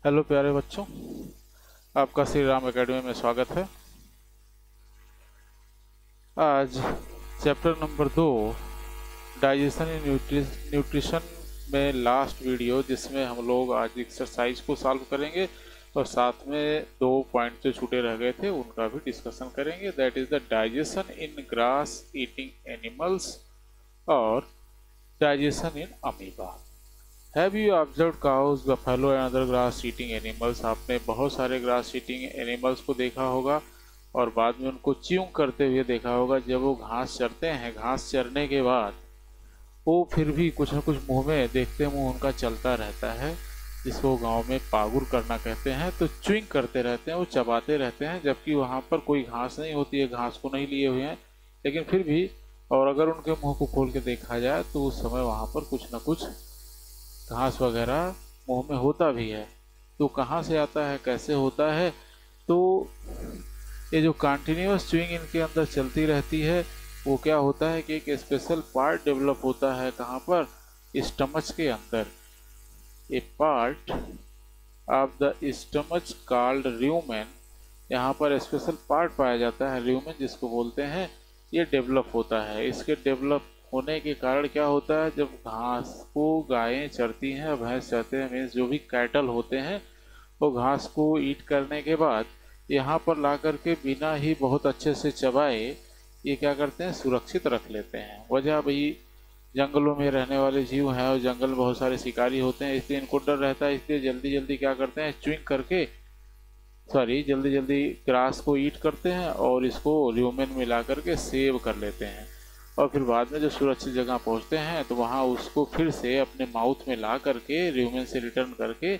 Hello प्यारे बच्चों, आपका श्री राम एकेडमी में स्वागत है। आज chapter number 2 digestion in nutrition में लास्ट वीडियो, जिसमें हम लोग आज एक्सरसाइज को सॉल्व करेंगे और साथ में 2 पॉइंट जो छूटे रह गए थे उनका भी डिस्कशन करेंगे। That is the digestion in grass eating animals और digestion in amoeba. Have you observe cows, buffalo and other grass eating animals? आपने बहुत सारे ग्रास ईटिंग एनिमल्स को देखा होगा और बाद में उनको च्यूइंग करते हुए देखा होगा। जब वो घास चरते हैं, घास चरने के बाद वो फिर भी कुछ न कुछ मुंह में देखते मुंह उनका चलता रहता है, जिसको गांव में पागुर करना कहते हैं। तो च्यूइंग करते रहते हैं, वो चबाते रहते हैं, जबकि वहाँ पर कोई घास नहीं होती है, घास को नहीं लिए हुए हैं, लेकिन फिर भी और अगर उनके मुंह को खोल के देखा जाए तो उस समय वहाँ पर कुछ न कुछ घास वगैरह मुंह में होता भी है। तो कहाँ से आता है, कैसे होता है? तो ये जो कंटिन्यूअस च्यूइंग इनके अंदर चलती रहती है, वो क्या होता है कि एक स्पेशल पार्ट डेवलप होता है। कहाँ पर? स्टमच के अंदर। A part of the stomach called rumen, यहाँ पर स्पेशल पार्ट पाया जाता है र्यूमेन, जिसको बोलते हैं। ये डेवलप होता है। इसके डेवलप होने के कारण क्या होता है, जब घास को गायें चरती हैं, भैंस चरते हैं, मीन्स जो भी कैटल होते हैं, वो घास को ईट करने के बाद यहाँ पर ला करके बिना ही बहुत अच्छे से चबाए ये क्या करते हैं, सुरक्षित रख लेते हैं। वजह भाई जंगलों में रहने वाले जीव हैं और जंगल में बहुत सारे शिकारी होते हैं, इसलिए इनको डर रहता है। इसलिए जल्दी जल्दी क्या करते हैं, च्युइंग करके जल्दी जल्दी ग्रास को ईट करते हैं और इसको र्यूमेन में ला करके सेव कर लेते हैं। और फिर बाद में जब सुरक्षित जगह पहुंचते हैं तो वहाँ उसको फिर से अपने माउथ में ला करके र्यूमेन से रिटर्न करके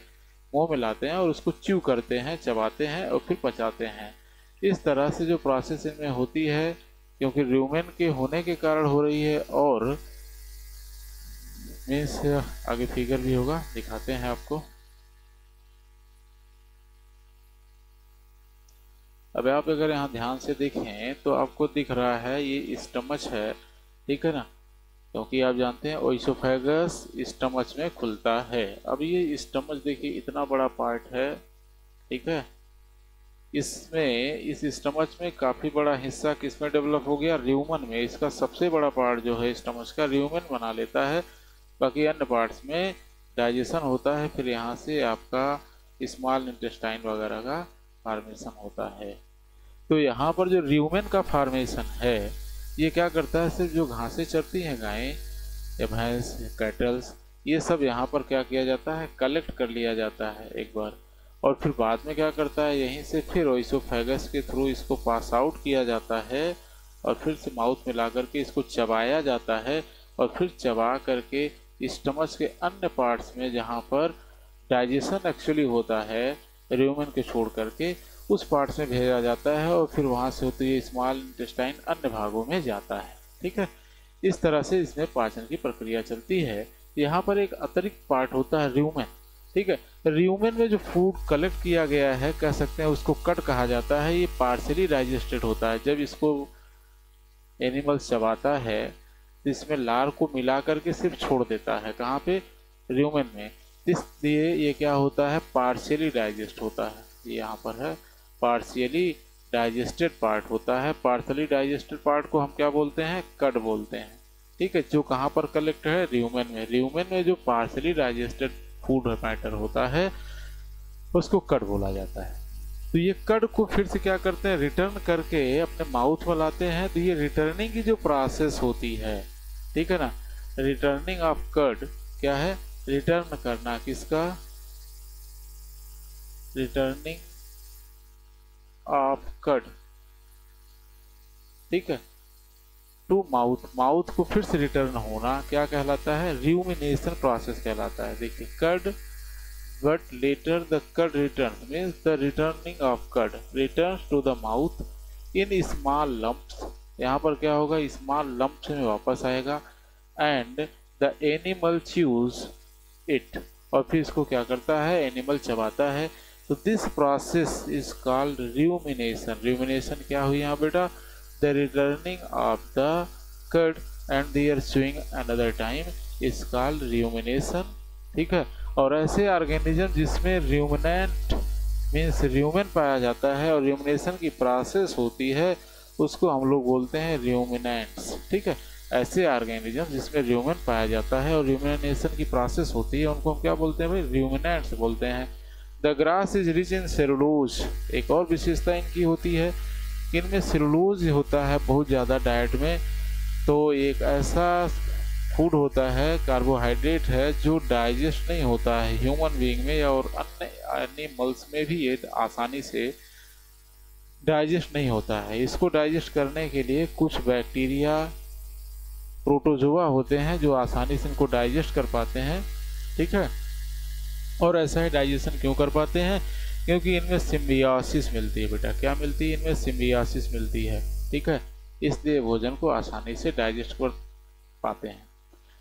मुंह में लाते हैं और उसको च्यू करते हैं, चबाते हैं और फिर पचाते हैं। इस तरह से जो प्रोसेस इनमें होती है, क्योंकि र्यूमेन के होने के कारण हो रही है, और मीन्स आगे फिगर भी होगा, दिखाते हैं आपको। अब आप अगर यहाँ ध्यान से देखें तो आपको दिख रहा है ये स्टमच है, ठीक है ना, क्योंकि आप जानते हैं ओइसोफेगस स्टमच में खुलता है। अब ये स्टमच देखिए इतना बड़ा पार्ट है, ठीक है। इसमें इस स्टमच में काफ़ी बड़ा हिस्सा किसमें डेवलप हो गया, र्यूमन में। इसका सबसे बड़ा पार्ट जो है स्टमच का, र्यूमन बना लेता है। बाकी अन्य पार्ट्स में डाइजेशन होता है, फिर यहाँ से आपका स्मॉल इंटेस्टाइन वगैरह का फॉर्मेशन होता है। तो यहाँ पर जो र्यूमेन का फॉर्मेशन है, ये क्या करता है, सिर्फ जो घासें चरती हैं गायें या भैंस या कैटल्स, ये सब यहाँ पर क्या किया जाता है, कलेक्ट कर लिया जाता है एक बार, और फिर बाद में क्या करता है, यहीं से फिर ओइसोफेगस के थ्रू इसको पास आउट किया जाता है और फिर से माउथ में ला करके इसको चबाया जाता है और फिर चबा करके स्टमच के अन्य पार्ट्स में जहाँ पर डाइजेशन एक्चुअली होता है र्यूमेन के छोड़ करके, उस पार्ट में भेजा जाता है और फिर वहाँ से होते हुए स्मॉल इंटेस्टाइन अन्य भागों में जाता है, ठीक है। इस तरह से इसमें पाचन की प्रक्रिया चलती है। यहाँ पर एक अतिरिक्त पार्ट होता है र्यूमेन, ठीक है। र्यूमेन में जो फूड कलेक्ट किया गया है, कह सकते हैं उसको कट कहा जाता है, ये पार्शियली डाइजेस्टेड होता है। जब इसको एनिमल चबाता है तो इसमें लार को मिला करके सिर्फ छोड़ देता है, कहाँ पे, र्यूमेन में। इसलिए ये क्या होता है, पार्शियली डाइजेस्ट होता है। ये यहाँ पर है, पार्शियली डाइजेस्टेड पार्ट होता है। पार्शियली डाइजेस्टेड पार्ट को हम क्या बोलते हैं, कड बोलते हैं, ठीक है। जो कहाँ पर कलेक्ट है, र्यूमेन में। र्यूमेन में जो पार्शियली डाइजेस्टेड फूड मैटर होता है उसको कड बोला जाता है। तो ये कड को फिर से क्या करते हैं, रिटर्न करके अपने माउथ में लाते हैं। तो ये रिटर्निंग की जो प्रोसेस होती है, ठीक है ना, रिटर्निंग ऑफ कड क्या है, रिटर्न करना किसका, रिटर्निंग ऑफ कड, ठीक है, टू माउथ। माउथ को फिर से रिटर्न होना क्या कहलाता है, र्यूमिनेशन प्रोसेस कहलाता है। देखिए cud, but later the cud return, means the returning of cud returns to the mouth in small lumps. यहाँ पर क्या होगा, स्मॉल लम्प्स में वापस आएगा, and the animal chews it, और फिर इसको क्या करता है, एनिमल चबाता है। तो this process is called rumination. Rumination क्या हुई यहाँ बेटा, the returning of the curd and their chewing another time is called rumination, ठीक है। और ऐसे ऑर्गेनिज्म जिसमें र्यूमिनेंट मीन्स र्यूमेन पाया जाता है और र्यूमिनेशन की प्रोसेस होती है, उसको हम लोग बोलते हैं र्यूमिनेंट्स। ठीक है, ऐसे ऑर्गेनिज्म जिसमें र्यूमेन पाया जाता है और र्यूमिनेशन की प्रोसेस होती है उनको हम क्या बोलते हैं भाई? र्यूमिनेंट्स बोलते हैं। The grass is rich in cellulose, एक और विशेषता इनकी होती है कि इनमें सेलुलोज होता है बहुत ज़्यादा डाइट में। तो एक ऐसा फूड होता है, कार्बोहाइड्रेट है, जो डाइजेस्ट नहीं होता है ह्यूमन बीइंग में और अन्य एनिमल्स में भी ये आसानी से डाइजेस्ट नहीं होता है। इसको डाइजेस्ट करने के लिए कुछ बैक्टीरिया, प्रोटोजोआ होते हैं जो आसानी से इनको डाइजेस्ट कर पाते हैं। ठीक है, और ऐसा ही डाइजेशन क्यों कर पाते हैं? क्योंकि इनमें सिम्बियोसिस मिलती है बेटा। क्या मिलती है? इनमें सिम्बियोसिस मिलती है। ठीक है, इसलिए भोजन को आसानी से डाइजेस्ट कर पाते हैं।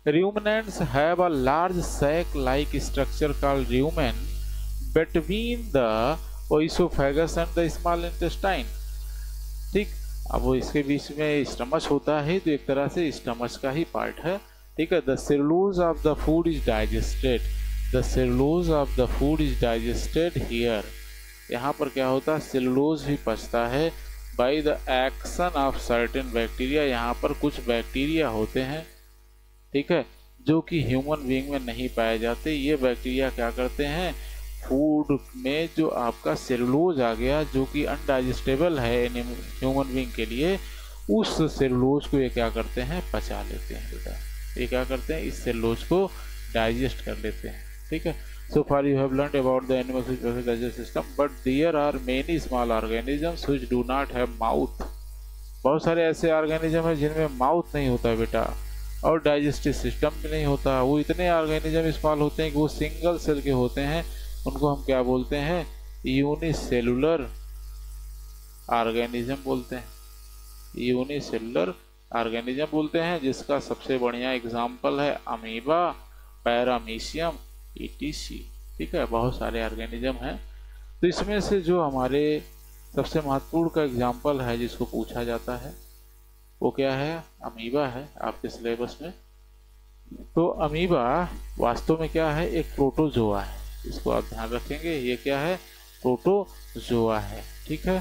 Ruminants have a large sac-like structure called rumen between the oesophagus and the small intestine। ठीक, अब वो इसके बीच में स्टमच होता है, तो एक तरह से स्टमच का ही पार्ट है। ठीक है, the cellulose of the food is digested, the cellulose of the food is digested here. यहाँ पर क्या होता है? सेलुलोज भी पचता है by the action of certain bacteria. यहाँ पर कुछ बैक्टीरिया होते हैं, ठीक है, जो कि ह्यूमन बीइंग में नहीं पाए जाते। ये बैक्टीरिया क्या करते हैं? फूड में जो आपका सेलुलोज आ गया जो कि अनडाइजेस्टेबल है ह्यूमन बीइंग के लिए, उस सेलुलोज को ये क्या करते हैं? पचा लेते हैं बेटा। ये क्या करते हैं? इस सेलुलोज को डाइजेस्ट कर लेते हैं। ठीक है, so far you have learned about the animals which possess digestive system, but there are many small organisms which do not have mouth. बहुत सारे ऐसे ऑर्गेनिज्म हैं जिनमें माउथ नहीं होता है बेटा, और डाइजेस्टिव सिस्टम भी नहीं होता। वो इतने ऑर्गेनिज्म स्मॉल होते हैं कि वो सिंगल सेल के होते हैं। उनको हम क्या बोलते हैं? यूनिसेलुलर ऑर्गेनिज्म बोलते हैं। यूनिसेलुलर ऑर्गेनिज्म बोलते हैं, जिसका सबसे बढ़िया एग्जाम्पल है अमीबा, पैरामीशियम, ईटीसी। ठीक है, बहुत सारे ऑर्गेनिज्म हैं। तो इसमें से जो हमारे सबसे महत्वपूर्ण का एग्जाम्पल है जिसको पूछा जाता है वो क्या है? अमीबा है आपके सिलेबस में। तो अमीबा वास्तव में क्या है? एक प्रोटोजोआ है। इसको आप ध्यान रखेंगे, ये क्या है? प्रोटोजोआ है। ठीक है,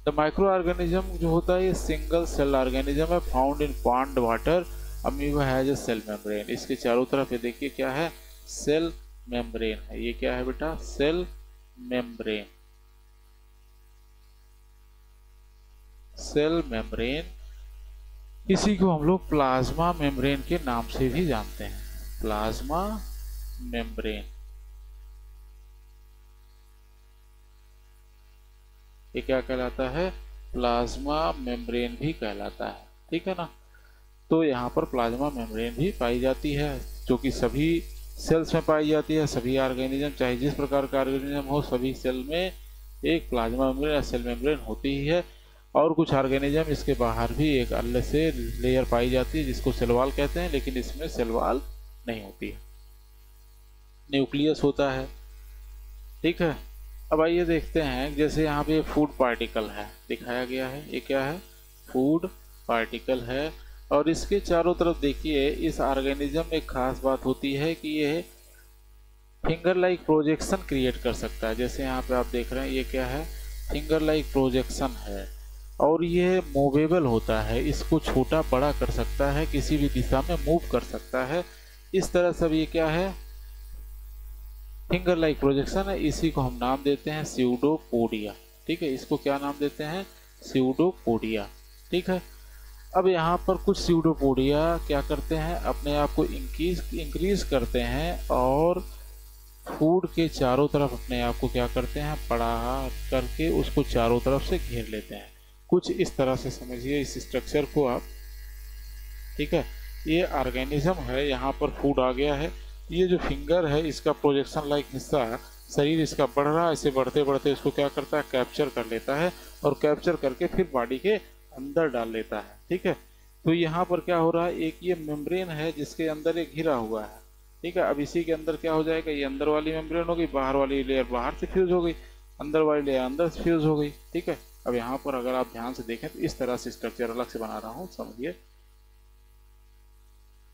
द माइक्रो ऑर्गेनिज्म जो होता है ये सिंगल सेल ऑर्गेनिज्म है, found in pond water. Amoeba has a cell membrane. इसके चारों तरफ ये देखिए क्या है? सेल मेम्ब्रेन है। ये क्या है बेटा? Cell membrane. सेल मेम्ब्रेन, इसी को हम लोग प्लाज्मा मेम्ब्रेन के नाम से भी जानते हैं। प्लाज्मा मेम्ब्रेन, ये क्या कहलाता है? प्लाज्मा मेम्ब्रेन भी कहलाता है। ठीक है ना, तो यहाँ पर प्लाज्मा मेम्ब्रेन भी पाई जाती है, जो कि सभी सेल्स में पाई जाती है। सभी ऑर्गेनिज्म, चाहे जिस प्रकार का ऑर्गेनिज्म हो, सभी सेल में एक प्लाज्मा मेम्ब्रेन या सेल मेम्ब्रेन होती ही है। और कुछ ऑर्गेनिज्म इसके बाहर भी एक अलग से लेयर पाई जाती है जिसको सेल वॉल कहते हैं, लेकिन इसमें सेल वॉल नहीं होती है, न्यूक्लियस होता है। ठीक है, अब आइए देखते हैं, जैसे यहाँ पे फूड पार्टिकल है दिखाया गया है। ये क्या है? फूड पार्टिकल है। और इसके चारों तरफ देखिए, इस ऑर्गेनिज्म में एक खास बात होती है कि ये फिंगर लाइक प्रोजेक्शन क्रिएट कर सकता है। जैसे यहाँ पे आप देख रहे हैं, ये क्या है? फिंगर लाइक प्रोजेक्शन है। और ये मूवेबल होता है, इसको छोटा बड़ा कर सकता है, किसी भी दिशा में मूव कर सकता है। इस तरह से ये क्या है? फिंगर लाइक प्रोजेक्शन है। इसी को हम नाम देते हैं स्यूडोपोडिया। ठीक है, इसको क्या नाम देते हैं? स्यूडोपोडिया। ठीक है, अब यहाँ पर कुछ स्यूडोपोडिया क्या करते हैं? अपने आप को इंक्रीज करते हैं और फूड के चारों तरफ अपने आप को क्या करते हैं? बड़ा करके उसको चारों तरफ से घेर लेते हैं। कुछ इस तरह से समझिए इस स्ट्रक्चर को आप। ठीक है, ये ऑर्गेनिज्म है, यहाँ पर फूड आ गया है। ये जो फिंगर है, इसका प्रोजेक्शन लाइक हिस्सा, शरीर इसका बढ़ रहा है, इसे बढ़ते बढ़ते इसको क्या करता है? कैप्चर कर लेता है, और कैप्चर करके फिर बॉडी के अंदर डाल लेता है। ठीक है, तो यहाँ पर क्या हो रहा है? एक ये मेम्ब्रेन है जिसके अंदर एक घिरा हुआ है। ठीक है, अब इसी के अंदर क्या हो जाएगा? ये अंदर वाली मेम्ब्रेन होगी, बाहर वाली लेयर बाहर से फ्यूज हो गई, अंदर वाली लेयर अंदर से फ्यूज हो गई। ठीक है, अब यहाँ पर अगर आप ध्यान से देखें तो इस तरह से स्ट्रक्चर अलग से बना रहा हूँ, समझिए।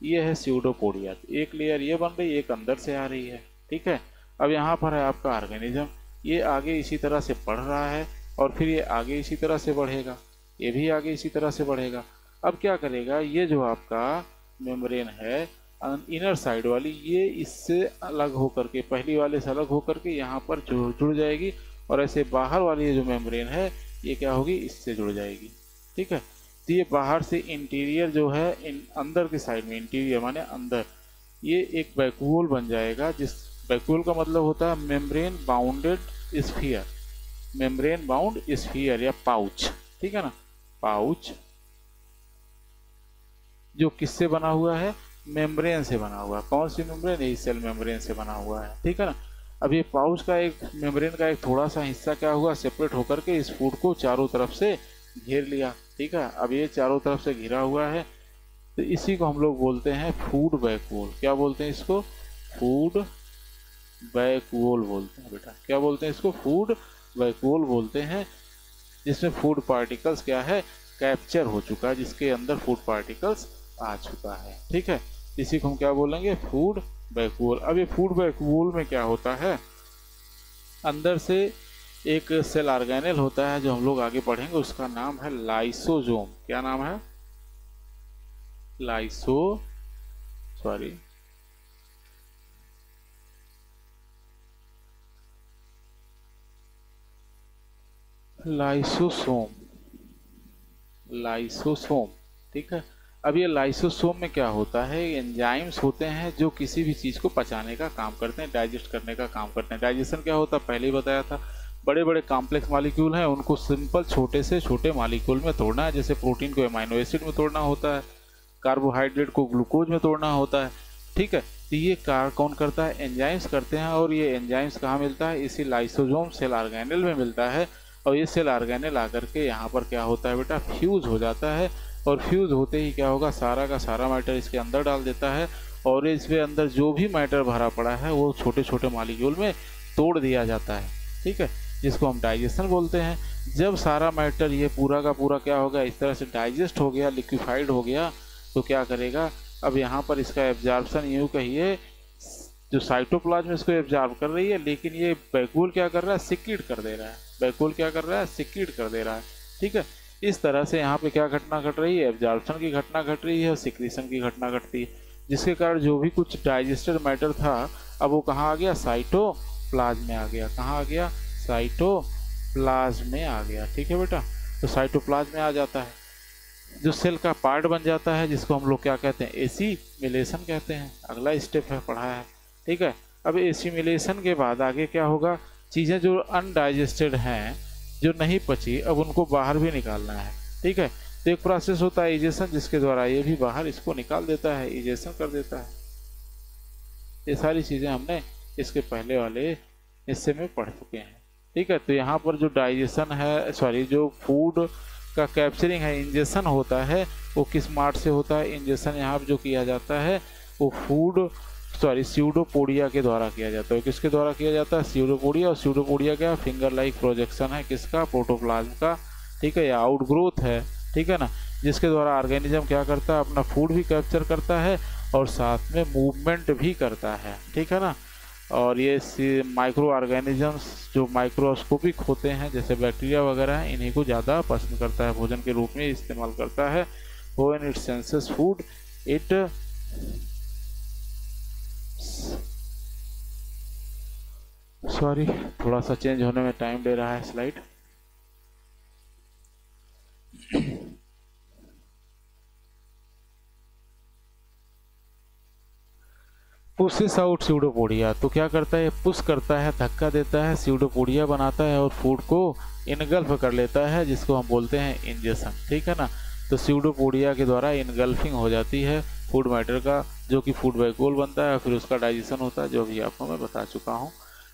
ये है स्यूडोपोडिया। एक लेयर ये बन रही है, एक अंदर से आ रही है, ठीक है। अब यहाँ पर है आपका ऑर्गेनिज्म, ये आगे इसी तरह से बढ़ रहा है और फिर ये आगे इसी तरह से बढ़ेगा, ये भी आगे इसी तरह से बढ़ेगा। अब क्या करेगा, ये जो आपका मेम्ब्रेन है इनर साइड वाली, ये इससे अलग होकर के, पहली वाले से अलग होकर के यहाँ पर जुड़ जाएगी, और ऐसे बाहर वाली ये जो मेम्ब्रेन है ये क्या होगी, इससे जुड़ जाएगी, ठीक है। तो ये बाहर से इंटीरियर जो है अंदर की साइड में, इंटीरियर माने अंदर, ये एक वैक्यूल बन जाएगा। जिस वैक्यूल का मतलब होता है membrane bounded sphere, membrane bound sphere या पाउच, ठीक है ना। पाउच जो किससे बना हुआ है, मेम्ब्रेन से बना हुआ है। कौन सी मेम्ब्रेन, यही सेल मेम्ब्रेन से बना हुआ है, ठीक है ना। अब ये पाउच का एक मेम्ब्रेन का एक थोड़ा सा हिस्सा क्या हुआ, सेपरेट होकर के इस फूड को चारों तरफ से घेर लिया, ठीक है। अब ये चारों तरफ से घिरा हुआ है, तो इसी को हम लोग बोलते हैं फूड वैक्यूल। क्या बोलते हैं इसको, फूड वैक्यूल बोलते हैं बेटा। क्या बोलते हैं इसको, फूड वैक्यूल बोलते हैं, जिसमें फूड पार्टिकल्स क्या है, कैप्चर हो चुका है, जिसके अंदर फूड पार्टिकल्स आ चुका है, ठीक है। इसी को हम क्या बोलेंगे, फूड वैक्यूल। अब ये फूड वैक्यूल में क्या होता है, अंदर से एक सेल ऑर्गेनेल होता है जो हम लोग आगे पढ़ेंगे, उसका नाम है लाइसोसोम। क्या नाम है, लाइसोसोम, ठीक है। अब ये लाइसोसोम में क्या होता है, एंजाइम्स होते हैं जो किसी भी चीज़ को पचाने का काम करते हैं, डाइजेस्ट करने का काम करते हैं। डाइजेशन क्या होता है, पहले ही बताया था, बड़े बड़े कॉम्प्लेक्स मॉलिक्यूल हैं, उनको सिंपल छोटे से छोटे मॉलिक्यूल में तोड़ना है। जैसे प्रोटीन को एमाइनो एसिड में तोड़ना होता है, कार्बोहाइड्रेट को ग्लूकोज में तोड़ना होता है, ठीक है। तो ये कार्य कौन करता है, एंजाइम्स करते हैं। और ये एंजाइम्स कहाँ मिलता है, इसी लाइसोसोम सेल ऑर्गेनेल में मिलता है। और ये सेल ऑर्गेनेल आकर के यहाँ पर क्या होता है बेटा, फ्यूज़ हो जाता है, और फ्यूज़ होते ही क्या होगा, सारा का सारा मैटर इसके अंदर डाल देता है, और इसके अंदर जो भी मैटर भरा पड़ा है वो छोटे छोटे मॉलिक्यूल में तोड़ दिया जाता है, ठीक है, जिसको हम डाइजेशन बोलते हैं। जब सारा मैटर ये पूरा का पूरा क्या होगा, इस तरह से डाइजेस्ट हो गया, लिक्विफाइड हो गया, तो क्या करेगा, अब यहाँ पर इसका एब्जॉर्प्शन यूँ कहिए, जो साइटोप्लाज्म इसको एब्जॉर्ब कर रही है, लेकिन ये वैक्यूल क्या कर रहा है, सिक्रीट कर दे रहा है। वैक्यूल क्या कर रहा है, सिक्रीट कर दे रहा है, ठीक है। इस तरह से यहाँ पे क्या घटना घट रही है, एब्जॉर्प्शन की घटना घट रही है और सिक्रीशन की घटना घटती है, जिसके कारण जो भी कुछ डाइजेस्टेड मैटर था अब वो कहाँ आ गया, साइटोप्लाज्म में आ गया। कहाँ आ गया, साइटोप्लाज्म में आ गया, ठीक है बेटा। तो साइटोप्लाज्म में आ जाता है, जो सेल का पार्ट बन जाता है, जिसको हम लोग क्या कहते हैं, एसिमिलेशन कहते हैं। अगला स्टेप है, पढ़ा है, ठीक है। अब एसिमिलेशन के बाद आगे क्या होगा, चीज़ें जो अनडाइजेस्टेड हैं, जो नहीं पची, अब उनको बाहर भी निकालना है, ठीक है। तो एक प्रोसेस होता है इजेशन, जिसके द्वारा ये भी बाहर इसको निकाल देता है, इजेशन कर देता है। ये सारी चीज़ें हमने इसके पहले वाले हिस्से में पढ़ चुके हैं, ठीक है। तो यहाँ पर जो डाइजेशन है, जो फूड का कैप्चरिंग है, इंजेक्शन होता है, वो किस मार्ट से होता है, इंजेक्शन यहाँ पर जो किया जाता है वो स्यूडोपोडिया के द्वारा किया जाता है। किसके द्वारा किया जाता है, स्यूडोपोडिया। और स्यूडोपोडिया क्या, फिंगर लाइक प्रोजेक्शन है किसका, प्रोटोप्लाज्म का, ठीक है, या आउटग्रोथ है, ठीक है ना, जिसके द्वारा ऑर्गेनिज्म क्या करता है, अपना फूड भी कैप्चर करता है और साथ में मूवमेंट भी करता है, ठीक है ना। और ये माइक्रो ऑर्गेनिजम्स जो माइक्रोस्कोपिक होते हैं, जैसे बैक्टीरिया वगैरह हैं, इन्हीं को ज़्यादा पसंद करता है, भोजन के रूप में इस्तेमाल करता है। When it senses food it थोड़ा सा चेंज होने में टाइम ले रहा है स्लाइड। पुशेस आउट स्यूडोपोडिया, तो क्या करता है, पुश करता है, धक्का देता है, स्यूडोपोडिया बनाता है और फूड को इनगल्फ कर लेता है, जिसको हम बोलते हैं इंजेक्शन, ठीक है ना। तो स्यूडोपोडिया के द्वारा इनगल्फिंग हो जाती है फूड मैटर का, जो कि फूड वैक्यूल बनता है, फिर उसका डाइजेशन होता है, जो भी आपको मैं बता चुका हूँ,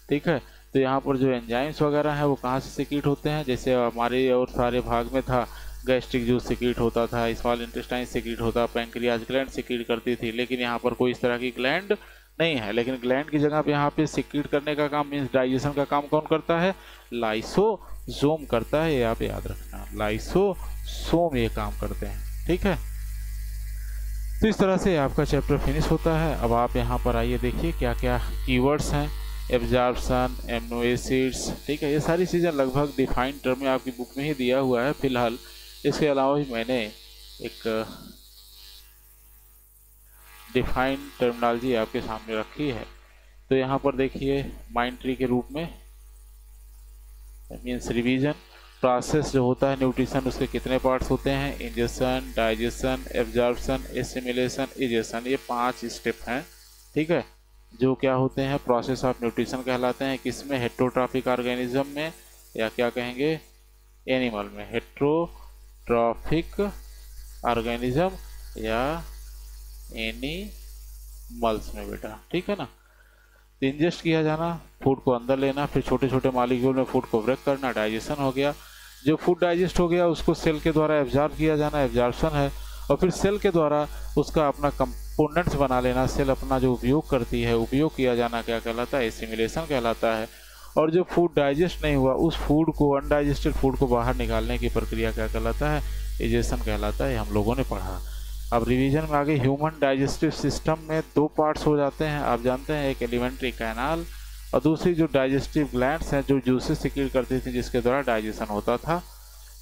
ठीक है। तो यहाँ पर जो एंजाइम्स वगैरह हैं वो कहाँ से सिक्रीट होते हैं, जैसे हमारे और सारे भाग में था, गैस्ट्रिक जूस सिक्रीट होता था, स्मॉल इंटेस्टाइन सिक्रीट होता, पैंक्रियाज ग्लैंड सिक्रीट करती थी, लेकिन यहाँ पर कोई इस तरह की ग्लैंड नहीं है। लेकिन ग्लैंड की जगह पे यहाँ पे सिक्रीट करने का काम, मीन्स डाइजेशन का काम कौन करता है, लाइसोसोम करता है, ये आप याद रखना, लाइसोसोम ये काम करते हैं, ठीक है। तो इस तरह से आपका चैप्टर फिनिश होता है। अब आप यहाँ पर आइए, देखिए क्या क्या कीवर्ड्स हैं। एब्जॉर्प्शन, एमिनो एसिड्स, ठीक है, ये सारी चीज़ें लगभग डिफाइंड टर्म में आपकी बुक में ही दिया हुआ है फिलहाल। इसके अलावा भी मैंने एक डिफाइंड टर्मिनोलॉजी आपके सामने रखी है। तो यहाँ पर देखिए माइंड ट्री के रूप में मीन्स रिवीजन, प्रोसेस जो होता है न्यूट्रिशन, उसके कितने पार्ट्स होते हैं, injection, digestion, absorption, assimilation, egestion, ये 5 स्टेप हैं, ठीक है, जो क्या होते हैं प्रोसेस ऑफ न्यूट्रिशन कहलाते हैं। किसमें, हेट्रोट्रॉफिक ऑर्गेनिज्म में, या क्या कहेंगे एनिमल में, हेट्रोट्रॉफिक ऑर्गेनिज्म या एनिमल्स में बेटा, ठीक है ना। इंजेस्ट किया जाना, फूड को अंदर लेना, फिर छोटे छोटे मॉलिक्यूल में फूड को ब्रेक करना, डाइजेशन हो गया। जो फूड डाइजेस्ट हो गया उसको सेल के द्वारा एब्जॉर्ब किया जाना, एब्जॉर्प्शन है। और फिर सेल के द्वारा उसका अपना कंपोनेंट्स बना लेना, सेल अपना जो उपयोग करती है, उपयोग किया जाना क्या कहलाता है, एसिमिलेशन कहलाता है। और जो फूड डाइजेस्ट नहीं हुआ उस फूड को, अनडाइजेस्टेड फूड को बाहर निकालने की प्रक्रिया क्या कहलाता है, इजेशन कहलाता है। हम लोगों ने पढ़ा। अब रिवीजन में आगे, ह्यूमन डाइजेस्टिव सिस्टम में 2 पार्ट्स हो जाते हैं, आप जानते हैं, एक एलिमेंट्री कैनाल और दूसरी जो डाइजेस्टिव ग्लैंड्स हैं जो जूसेस सिक्रीट करती थी जिसके द्वारा डाइजेशन होता था।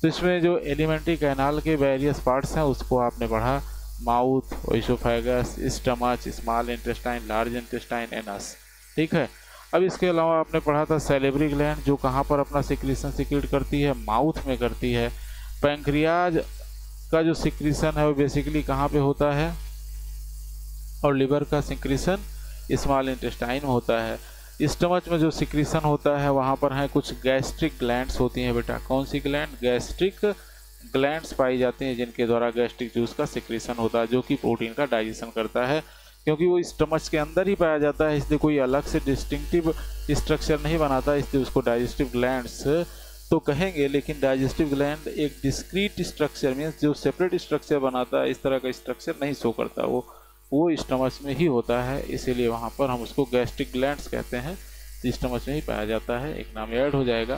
तो इसमें जो एलिमेंट्री कैनाल के वेरियस पार्ट्स हैं उसको आपने पढ़ा, mouth, oesophagus, stomach, small intestine, large intestine, anus, ठीक है। अब इसके अलावा आपने पढ़ा था सैलिवरी ग्लैंड जो कहाँ पर अपना सिक्रीशन सिक्रीट करती है, माउथ में करती है। पैंक्रियाज का जो सिक्रीशन है वो बेसिकली कहाँ पे होता है, और लिवर का सिक्रीशन स्मॉल इंटेस्टाइन में होता है। स्टमच में जो सिक्रीशन होता है वहाँ पर है कुछ गैस्ट्रिक ग्लैंड्स होती हैं बेटा। कौन सी ग्लैंड, गैस्ट्रिक ग्लैंड्स पाई जाती हैं जिनके द्वारा गैस्ट्रिक जूस का सिक्रीशन होता है जो कि प्रोटीन का डाइजेशन करता है। क्योंकि वो स्टमच के अंदर ही पाया जाता है इसलिए कोई अलग से डिस्टिंक्टिव स्ट्रक्चर नहीं बनाता, इसलिए उसको डाइजेस्टिव ग्लैंड्स तो कहेंगे। लेकिन डाइजेस्टिव ग्लैंड एक डिस्क्रीट स्ट्रक्चर मीन्स जो सेपरेट स्ट्रक्चर बनाता है, इस तरह का स्ट्रक्चर नहीं शो करता, वो स्टमच में ही होता है, इसीलिए वहाँ पर हम उसको गैस्ट्रिक ग्लैंड्स कहते हैं। स्टमच में ही पाया जाता है, एक नाम ऐड हो जाएगा,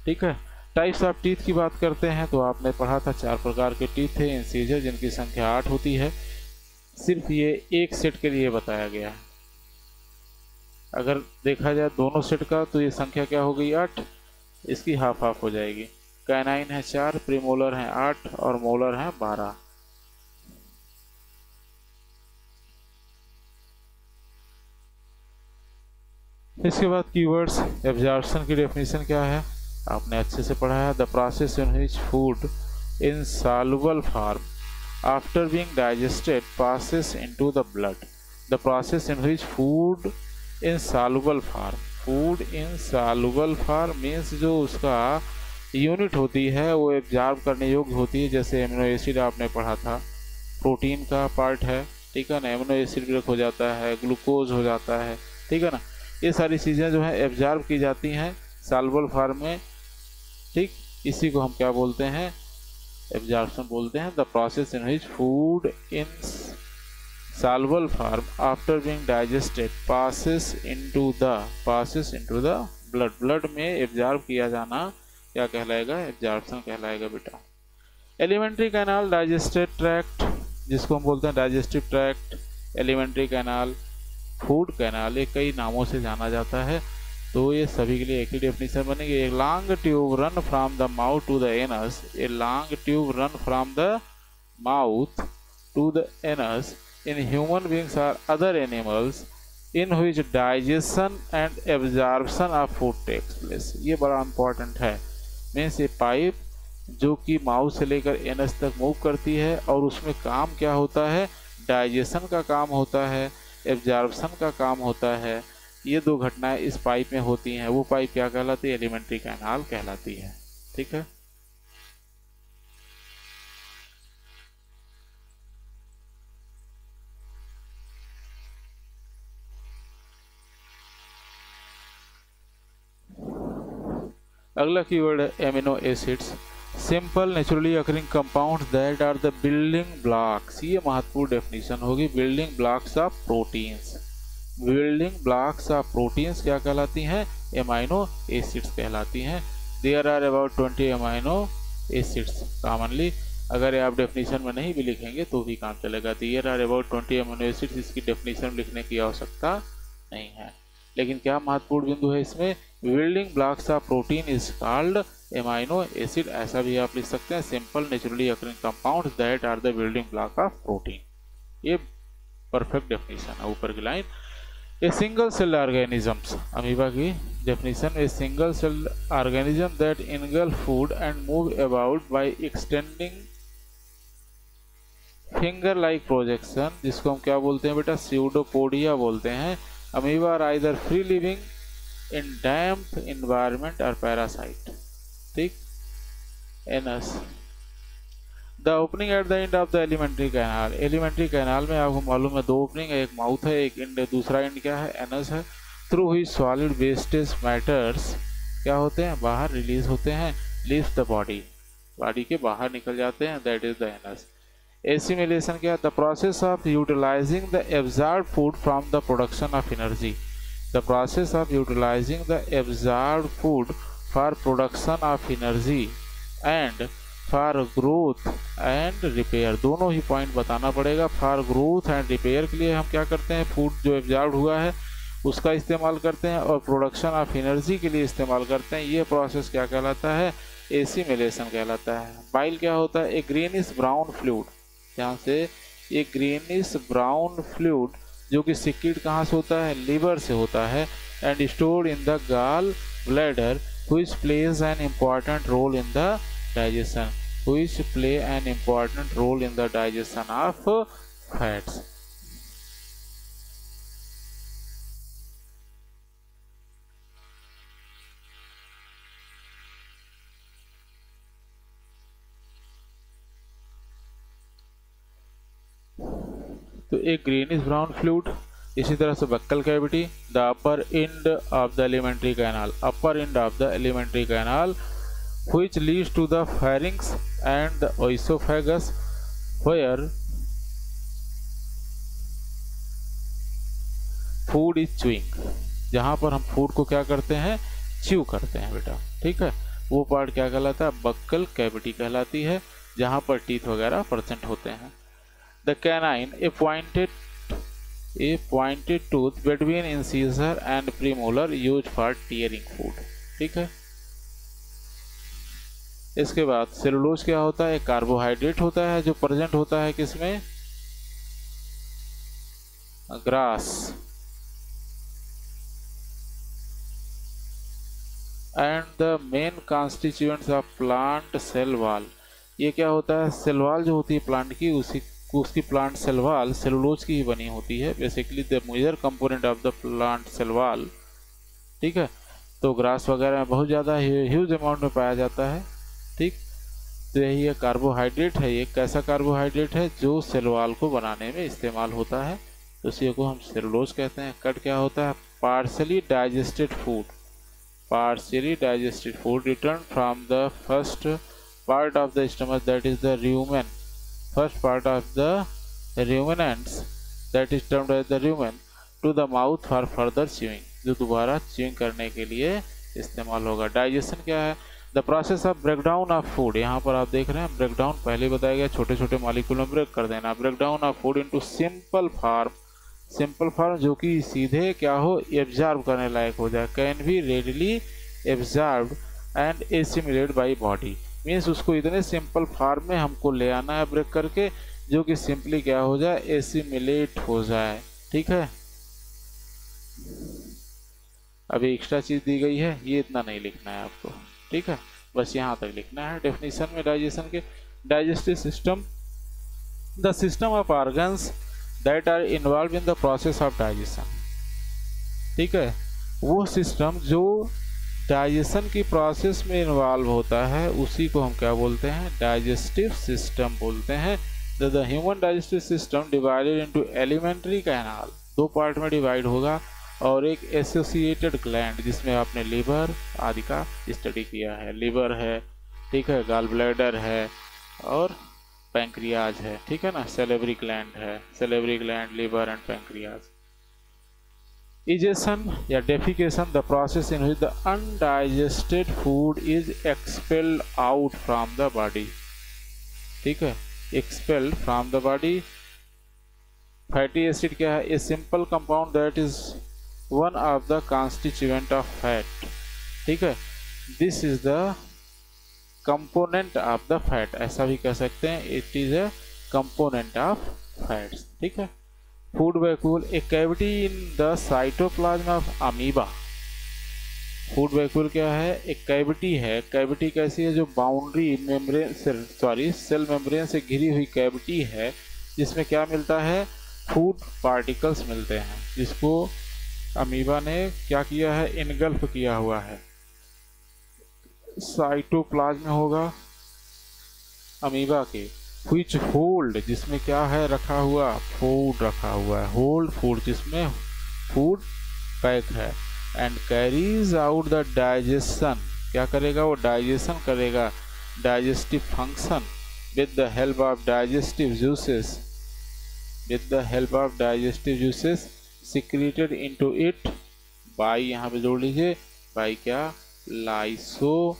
ठीक है। टाइप्स ऑफ टीथ की बात करते हैं तो आपने पढ़ा था 4 प्रकार के टीथ थे, इंसीजर जिनकी संख्या 8 होती है। सिर्फ ये एक सेट के लिए बताया गया है। अगर देखा जाए दोनों सेट का तो ये संख्या क्या हो गई 8, इसकी हाफ हाफ हो जाएगी। कैनाइन है 4, प्रीमोलर है 8 और मोलर है 12। इसके बाद कीवर्ड्स, एब्जॉर्प्शन की डेफिनेशन क्या है आपने अच्छे से पढ़ा है। The process in which food in soluble form after being digested passes into the blood. The process in which food in soluble form, food in soluble form means जो उसका यूनिट होती है वो एब्जॉर्ब करने योग्य होती है। जैसे एमिनो एसिड आपने पढ़ा था, प्रोटीन का पार्ट है, ठीक है ना, एमिनो एसिड ब्रेक हो जाता है, ग्लूकोज हो जाता है, ठीक है ना। ये सारी चीज़ें जो है एब्जॉर्ब की जाती हैं सॉल्युबल फॉर्म में, ठीक। इसी को हम क्या बोलते हैं, एब्जॉर्प्शन बोलते हैं। The process in which food in soluble form after being digested passes into the blood. Blood में एब्जॉर्ब किया जाना क्या कहलाएगा, एब्जॉर्प्शन कहलाएगा बेटा। एलिमेंट्री कैनाल, डाइजेस्टिव ट्रैक्ट जिसको हम बोलते हैं digestive tract, alimentary canal, food canal, ये कई नामों से जाना जाता है। तो ये सभी के लिए एक ही डेफिनेशन बनेगी। A long tube run from the mouth to the anus, a long tube run from the mouth to the anus in human beings और other animals in which digestion and absorption of food takes place. ये बड़ा important है। Means ये pipe जो कि mouth से लेकर anus तक मूव करती है और उसमें काम क्या होता है, डाइजेशन का काम होता है, एब्जॉर्प्शन का काम होता है। ये 2 घटनाएं इस पाइप में होती हैं। वो पाइप क्या कहलाती है, एलिमेंट्री कैनाल कहलाती है, ठीक है। अगला कीवर्ड है amino acids, simple naturally occurring compound that are the building blocks. ये महत्वपूर्ण डेफिनेशन होगी। Building blocks of proteins, building blocks of proteins क्या कहलाती हैं, एमाइनो एसिड्स कहलाती हैं। There are about 20 amino acids commonly अगर ये आप डेफिनेशन में नहीं भी लिखेंगे तो भी काम चलेगा। There are about 20 amino acids, इसकी डेफिनेशन लिखने की आवश्यकता नहीं है। लेकिन क्या महत्वपूर्ण बिंदु है इसमें, building blocks of protein is called amino acid, ऐसा भी आप लिख सकते हैं, simple naturally occurring compounds that are the building block of protein. ये परफेक्ट डेफिनेशन है ऊपर की line. A single cell organisms, amoeba की definition, a single cell organism that engulf food and move about by extending finger like projection, जिसको हम क्या बोलते हैं बेटा, स्यूडोपोडिया बोलते हैं। Amoeba are either free living in damp environment और पैरासाइट, ठीक। Anus, the opening at the end of the alimentary canal, alimentary canal में आपको मालूम है दो ओपनिंग है, एक माउथ है, एक एंड, दूसरा एंड क्या है, एनस है। थ्रू हुई सॉलिड वेस्टेज मैटर्स क्या होते हैं, बाहर रिलीज होते हैं, लीव्स द बॉडी, बॉडी के बाहर निकल जाते हैं, that is the anus. Assimilation क्या है, the process of utilising the absorb food from the production of energy, the process of utilising the absorb food for production of energy and for growth and repair, दोनों ही point बताना पड़ेगा। For growth and repair के लिए हम क्या करते हैं, फूड जो एब्जॉर्ब हुआ है उसका इस्तेमाल करते हैं, और प्रोडक्शन ऑफ एनर्जी के लिए इस्तेमाल करते हैं। ये प्रोसेस क्या कहलाता है, एसिमिलेशन कहलाता है। बाइल क्या होता है, एक ग्रीनिश ब्राउन फ्लूइड, यहाँ से एक ग्रीनिश ब्राउन फ्लूइड जो कि सिक्रीट कहाँ से होता है, लीवर से होता है, and stored in the gall bladder which plays an important role in the digestion, which play an important role in the digestion of fats. तो एक ग्रीनिश ब्राउन फ्लूइड, इसी तरह से buccal cavity, the upper end of the alimentary canal, upper end of the alimentary canal which leads to the pharynx and the esophagus where food is chewing, जहाँ पर हम food को क्या करते हैं, च्यू करते हैं बेटा, ठीक है। वो पार्ट क्या कहलाता है, बक्कल कैविटी कहलाती है, जहाँ पर टीथ वगैरह प्रेजेंट होते हैं। The canine, A pointed tooth between incisor and premolar use for tearing food, ठीक है। इसके बाद सेलुलोज क्या होता है, कार्बोहाइड्रेट होता है जो प्रेजेंट होता है किसमें, grass, and the main constituents of plant cell wall, ये क्या होता है, सेल वॉल जो होती है प्लांट की, उसकी प्लांट सेल वॉल सेलुलोज की ही बनी होती है, basically the major component of the plant cell wall, ठीक है। तो ग्रास वगैरह में बहुत ज़्यादा ह्यूज अमाउंट में पाया जाता है, ठीक। तो यही है कार्बोहाइड्रेट है, ये कैसा कार्बोहाइड्रेट है जो सेल वॉल को बनाने में इस्तेमाल होता है, तो इसी को हम सेलुलोज कहते हैं। कट क्या होता है, partially digested food, partially digested food returned from the first part of the stomach, that is the rumen, first part of the ruminants, that is termed as the rumen, to the mouth for further chewing, जो दोबारा chewing करने के लिए इस्तेमाल होगा। Digestion क्या है, the process of breakdown of food, यहाँ पर आप देख रहे हैं ब्रेकडाउन पहले बताया गया, छोटे छोटे मॉलिक्यूल में ब्रेक कर देना, breakdown of food into simple form, simple form जो कि सीधे क्या हो, एब्जॉर्ब करने लायक हो जाए, can be readily absorb and assimilate by body, means उसको इतने सिंपल फॉर्म में हमको ले आना है ब्रेक करके जो कि सिंपली क्या हो जाए, एसिमिलेट हो जाए, ठीक है। अभी एक्स्ट्रा चीज़ दी गई है, ये इतना नहीं लिखना है आपको, ठीक है, बस यहाँ तक लिखना है। डेफिनेशन में डाइजेशन के, digestive system, the system of organs that are involve in the process of digestion, ठीक है, वो सिस्टम जो डाइजेशन की प्रोसेस में इन्वॉल्व होता है उसी को हम क्या बोलते हैं, डाइजेस्टिव सिस्टम बोलते हैं। The human digestive system divided into alimentary canal, दो पार्ट में डिवाइड होगा, और एक एसोसिएटेड ग्लैंड जिसमें आपने लीवर आदि का स्टडी किया है, लीवर है, ठीक है, गॉल ब्लैडर है और पैंक्रियाज है, ठीक है ना, सेलेवरी ग्लैंड है, salivary gland, liver and pancreas. Egestion या defecation, the process in which the undigested food is expelled out from the body, ठीक है, expelled from the body. Fatty acid क्या है? A simple compound that is one of the constituent of fat. ठीक है, this is the component of the fat, ऐसा भी कह सकते हैं, it is a component of fats. ठीक है, food vacuole, A cavity in the cytoplasm of amoeba. Food vacuole क्या है? एक कैविटी है। कैविटी कैसी है? जो बाउंड्री मेम्ब्रेन सेल मेम्ब्रेन से घिरी हुई कैविटी है, जिसमें क्या मिलता है? फूड पार्टिकल्स मिलते हैं, जिसको अमीबा ने क्या किया है? इनगल्फ किया हुआ है। साइटोप्लाज्म होगा अमीबा के, व्हिच होल्ड, जिसमें क्या है रखा हुआ? फूड रखा हुआ है। होल्ड फूड, जिसमें फूड पैक है। And carries out the digestion, क्या करेगा? वो डाइजेशन करेगा, digestive function with the help of digestive juices, with the help of digestive juices secreted into it by, यहाँ पे जोड़ लीजिए, बाय क्या? Lysosome,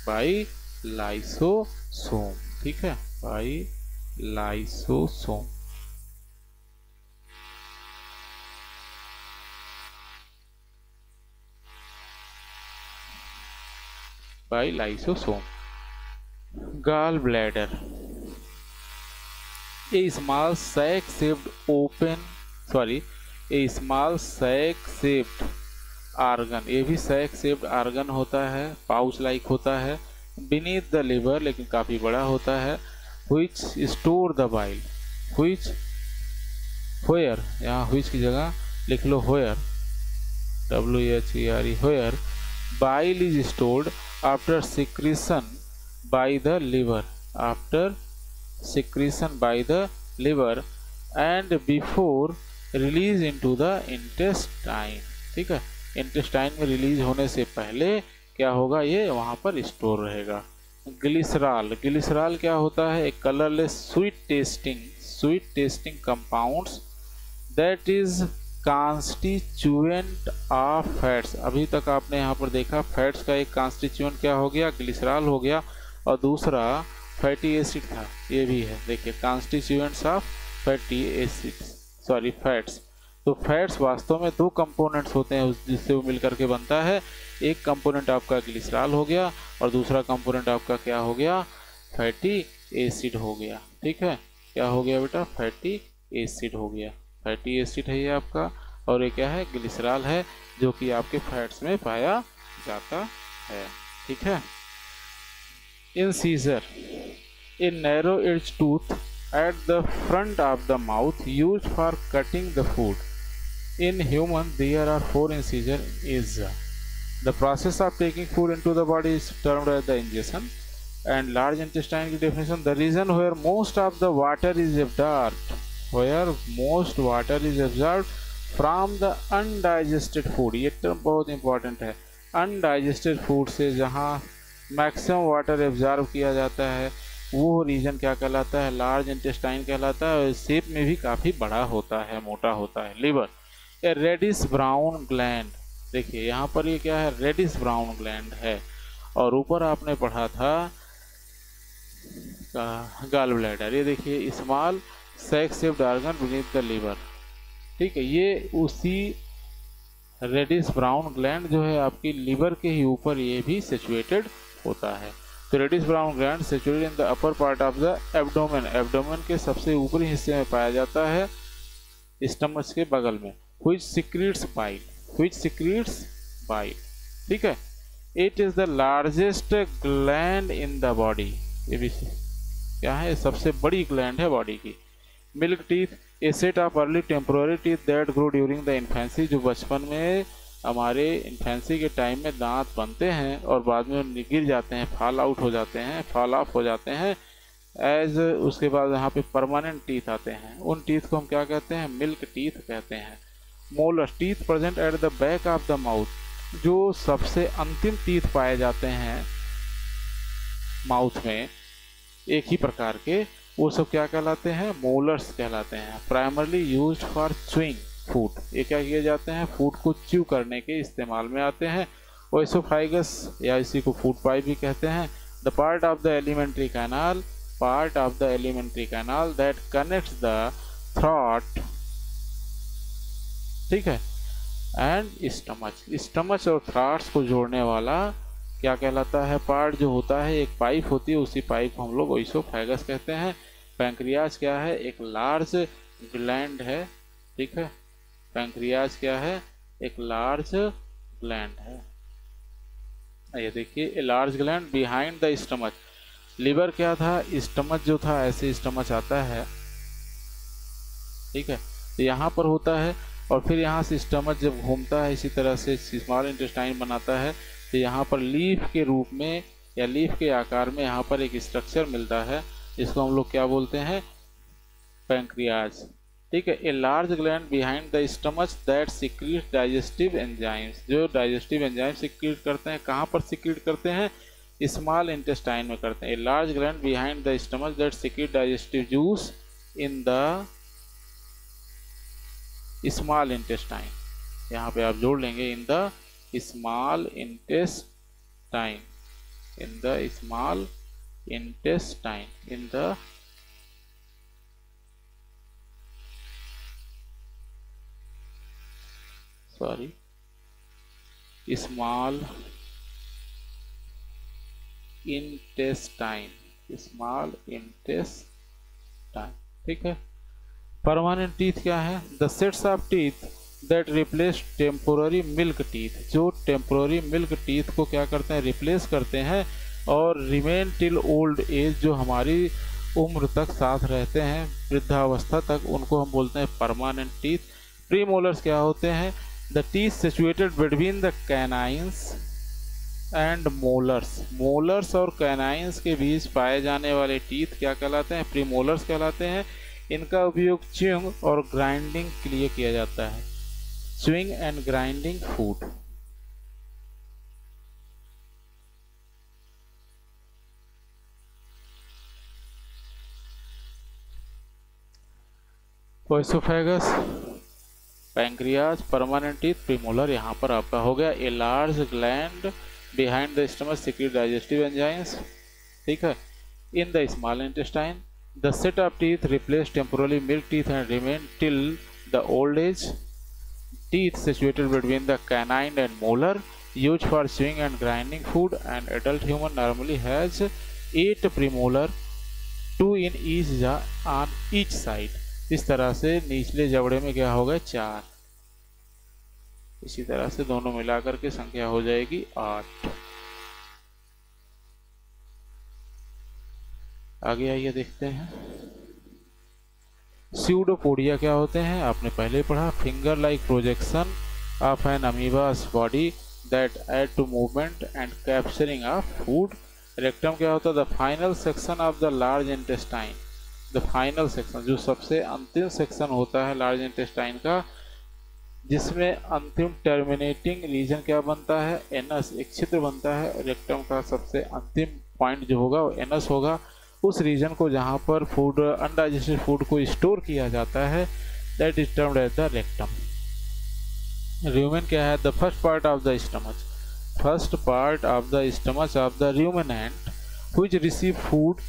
by lysosome. ठीक है, by lysosome. By lysosome. Gall bladder, a small sac shaped a small sac shaped organ, ये भी sac shaped argon होता है, पाउच लाइक होता है, बीनीथ द लिवर, लेकिन काफ़ी बड़ा होता है, which store the bile, which where, यहाँ व्हिच की जगह लिख लो where, WHERE, where bile is stored after secretion by the liver, after secretion by the liver and before release into the intestine। ठीक है, इंटेस्टाइन में रिलीज होने से पहले क्या होगा? ये वहाँ पर स्टोर रहेगा। ग्लिसरॉल, ग्लिसरॉल क्या होता है? एक colourless sweet testing compounds that is constituent of fats. अभी तक आपने यहाँ पर देखा फैट्स का एक कॉन्स्टिट्यूएंट क्या हो गया? ग्लिसरॉल हो गया, और दूसरा फैटी एसिड था, ये भी है। देखिए, constituents of fatty acid, fats. तो फैट्स वास्तव में दो कंपोनेंट्स होते हैं जिससे वो मिलकर के बनता है। एक कंपोनेंट आपका ग्लिसरॉल हो गया, और दूसरा कंपोनेंट आपका क्या हो गया? फैटी एसिड हो गया। ठीक है, क्या हो गया बेटा? फैटी एसिड हो गया। फैटी एसिड है ये आपका, और ये क्या है? ग्लिसरॉल है, जो कि आपके फैट्स में पाया जाता है। ठीक है, incisor, a narrow-edged tooth at the front of the mouth used for cutting the food. In human, there are 4 incisors. The process of taking food into the body is termed as the ingestion. And large intestine की definition, the region where most of the water is absorbed, from the undigested food। ये term बहुत important है। undigested food से जहाँ maximum water absorb किया जाता है, वो रीजन क्या कहलाता है? लार्ज इंटेस्टाइन कहलाता है, और शेप में भी काफ़ी बड़ा होता है, मोटा होता है। लिवर, ए रेडिश ब्राउन ग्लैंड, देखिए यहाँ पर ये क्या है? रेडिश ब्राउन ग्लैंड है। और ऊपर आपने पढ़ा था गॉल ब्लैडर, ये देखिए small sac shaped organ beneath the liver. ठीक है, ये उसी रेडिश ब्राउन ग्लैंड जो है आपकी लिवर के ही ऊपर ये भी सिचुएटेड होता है। तो reddish brown gland situated in the upper part of the abdomen, abdomen के सबसे ऊपरी हिस्से में पाया जाता है, स्टमच के बगल में। व्हिच सिक्रीट्स बाइल, ठीक है। It is the largest gland in the body, ये भी क्या है? सबसे बड़ी ग्लैंड है बॉडी की। Milk teeth, A set of early temporary teeth that grow during the infancy, जो बचपन में हमारे इन्फेंसी के टाइम में दांत बनते हैं और बाद में गिर जाते हैं, फॉल ऑफ हो जाते हैं एज, उसके बाद यहाँ पे परमानेंट टीथ आते हैं। उन टीथ को हम क्या कहते हैं? मिल्क टीथ कहते हैं। Molar teeth present at the back of the mouth, जो सबसे अंतिम टीथ पाए जाते हैं माउथ में एक ही प्रकार के, वो सब क्या कहलाते हैं? मोलर्स कहलाते हैं। Primarily used for chewing food, ये क्या किए जाते हैं? फूड को च्यू करने के इस्तेमाल में आते हैं। ओएसोफाइगस या इसी को फूड पाइप भी कहते हैं, the part of the alimentary canal, part of the alimentary canal that connects the throat, ठीक है, एंड स्टमच। स्टमच और थ्रॉट्स को जोड़ने वाला क्या कहलाता है? पार्ट जो होता है, एक पाइप होती है, उसी पाइप को हम लोग ओइसोफेगस कहते हैं। पैंक्रियाज क्या है? एक लार्ज ग्लैंड है, ठीक है। पैंक्रियाज क्या है? एक लार्ज ग्लैंड है। ये देखिए, a large gland behind the stomach. Liver क्या था? स्टमच जो था, ऐसे स्टमच आता है, ठीक है, तो यहाँ पर होता है, और फिर यहाँ से स्टमच जब घूमता है इसी तरह से स्मॉल इंटेस्टाइन बनाता है, तो यहाँ पर लीफ के रूप में या लीफ के आकार में यहाँ पर एक स्ट्रक्चर मिलता है, इसको हम लोग क्या बोलते हैं? पैंक्रियाज, ठीक है। A large gland behind the stomach that secrete digestive enzymes, जो डाइजेस्टिव एंजाइम सिक्रीट करते हैं। कहाँ पर सिक्रीट करते हैं? स्मॉल इंटेस्टाइन में करते हैं। A large gland behind the stomach that secrete digestive juice in the small intestine. यहाँ पे आप जोड़ लेंगे in the small intestine, in the small intestine, in the small intestine, small intestine, ठीक है। परमानेंट टीथ क्या है? The sets of teeth that replace temporary milk teeth, जो टेम्पोररी मिल्क टीथ को क्या करते हैं? रिप्लेस करते हैं, और रिमेन टिल ओल्ड एज, जो हमारी उम्र तक साथ रहते हैं, वृद्धावस्था तक, उनको हम बोलते हैं परमानेंट टीथ। प्रीमोलर्स क्या होते हैं? The teeth situated between the canines and molars, molars और कैनाइंस के बीच पाए जाने वाले टीथ क्या कहलाते हैं? प्रीमोलर्स कहलाते हैं। इनका उपयोग च्यूइंग और ग्राइंडिंग के लिए किया जाता है, chewing and grinding food. ओएसोफेगस, pancreas, permanent teeth, premolar, यहाँ पर आपका हो गया। A large gland behind the stomach secrete digestive enzymes, ठीक है, in the small intestine. The set of teeth replace temporarily milk teeth and remain till the old age. Teeth situated between the canine and molar, used for chewing and grinding food. An adult human normally has 8 premolar, 2 in each jaw on each side. इस तरह से निचले जबड़े में क्या होगा? 4। इसी तरह से दोनों मिलाकर के संख्या हो जाएगी 8। आगे आइए देखते हैं। स्यूडोपोडिया क्या होते हैं? आपने पहले पढ़ा। Finger like projection of an amoeba's body that aid to movement and capturing of food. Rectum क्या होता है? The final section of the large intestine, the final section, जो सबसे अंतिम सेक्शन होता है लार्ज इंटेस्टाइन का, जिसमें अंतिम टर्मिनेटिंग रीजन क्या बनता है? एनस, एक छिद्र बनता है। रेक्टम का सबसे अंतिम पॉइंट जो होगा वो एनस होगा। उस रीजन को जहाँ पर फूड, अनडाइजेस्टेड फूड को स्टोर किया जाता है, that is termed as the rectum. rumen क्या है? The first part of the stomach, first part of the stomach of the ruminant which receive food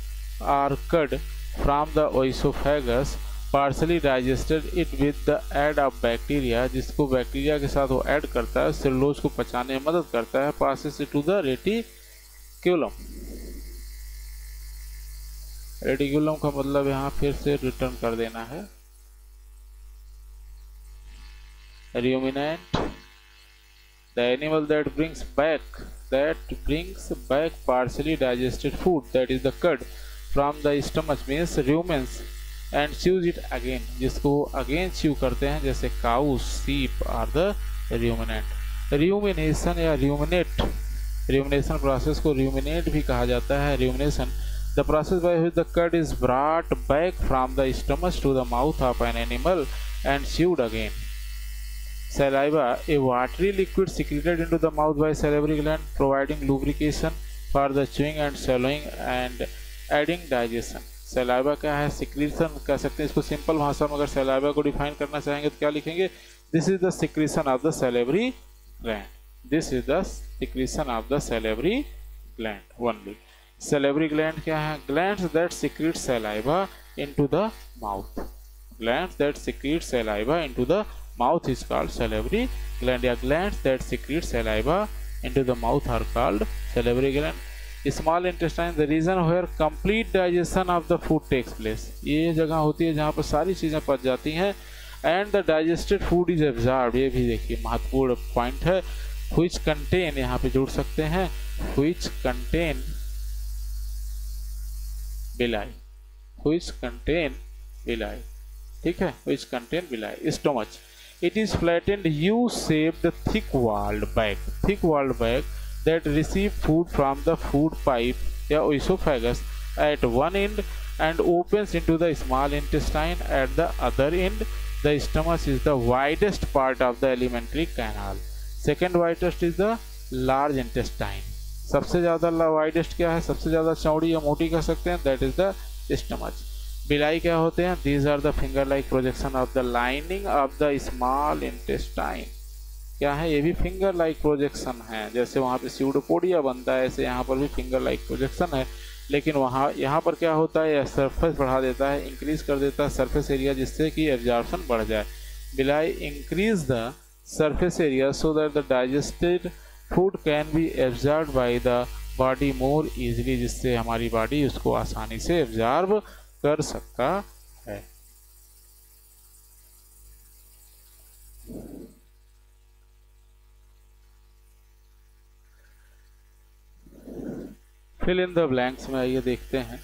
or cud from the oesophagus partially digested it with the aid of bacteria, जिसको bacteria के साथ वो add करता है, cellulose को पचाने में मदद करता है, passes to the reticulum. Reticulum का मतलब यहाँ फिर से रिटर्न कर देना है। ruminant, the animal that brings back partially digested food, that is the cud, from the stomach, means rumens and chews it again, जिसको again chew करते हैं, जैसे cows, sheep are the ruminant। rumination या rumination process को ruminate भी कहा जाता है। rumination, the process by which the cud is brought back from the stomach to the mouth of an animal and chewed again। Saliva, a watery liquid secreted into the mouth by salivary gland, providing lubrication for the chewing and swallowing and aiding digestion। Saliva क्या है? Secretion कह सकते हैं इसको simple भाषा में। अगर saliva को डिफाइन करना चाहेंगे तो क्या लिखेंगे? This is the secretion of the salivary gland, this is the secretion of the salivary gland only. Salivary gland क्या है? Glands that secrete saliva into the mouth. Glands that secrete saliva into the mouth is called salivary gland, या glands that secrete saliva into the mouth are called salivary gland. Small intestine the region where complete digestion of the food takes place, ये जगह होती है जहाँ पर सारी चीज़ें पच जाती हैं। And the digested food is absorbed, ये भी देखिए महत्वपूर्ण पॉइंट है। व्हिच कंटेन, यहाँ पे जोड़ सकते हैं, which contain villi, which contain villi, ठीक है, which contain villi. Stomach, it is flattened U shaped thick walled bag, thick walled bag that receive food from the food pipe या esophagus at one end and opens into the small intestine at the other end. The stomach is the widest part of the alimentary canal. Second widest is the large intestine. सबसे ज़्यादा widest क्या है? सबसे ज़्यादा चौड़ी या मोटी कह सकते हैं, that is the stomach. बिलाई क्या होते हैं? These are the finger-like projection of the lining of the small intestine. क्या है? ये भी फिंगर लाइक प्रोजेक्शन है, जैसे वहाँ पे स्यूडोपोडिया बनता है ऐसे यहाँ पर भी फिंगर लाइक प्रोजेक्शन है, लेकिन वहाँ यहाँ पर क्या होता है, सरफेस बढ़ा देता है, इंक्रीज कर देता है सरफेस एरिया, जिससे कि एब्जॉर्प्शन बढ़ जाए। बिलाई increase the surface area so that the digested food can be absorb by the body more easily, जिससे हमारी बॉडी उसको आसानी से एब्जॉर्ब कर सकता है। फिल इन द ब्लैंक्स में आइए देखते हैं।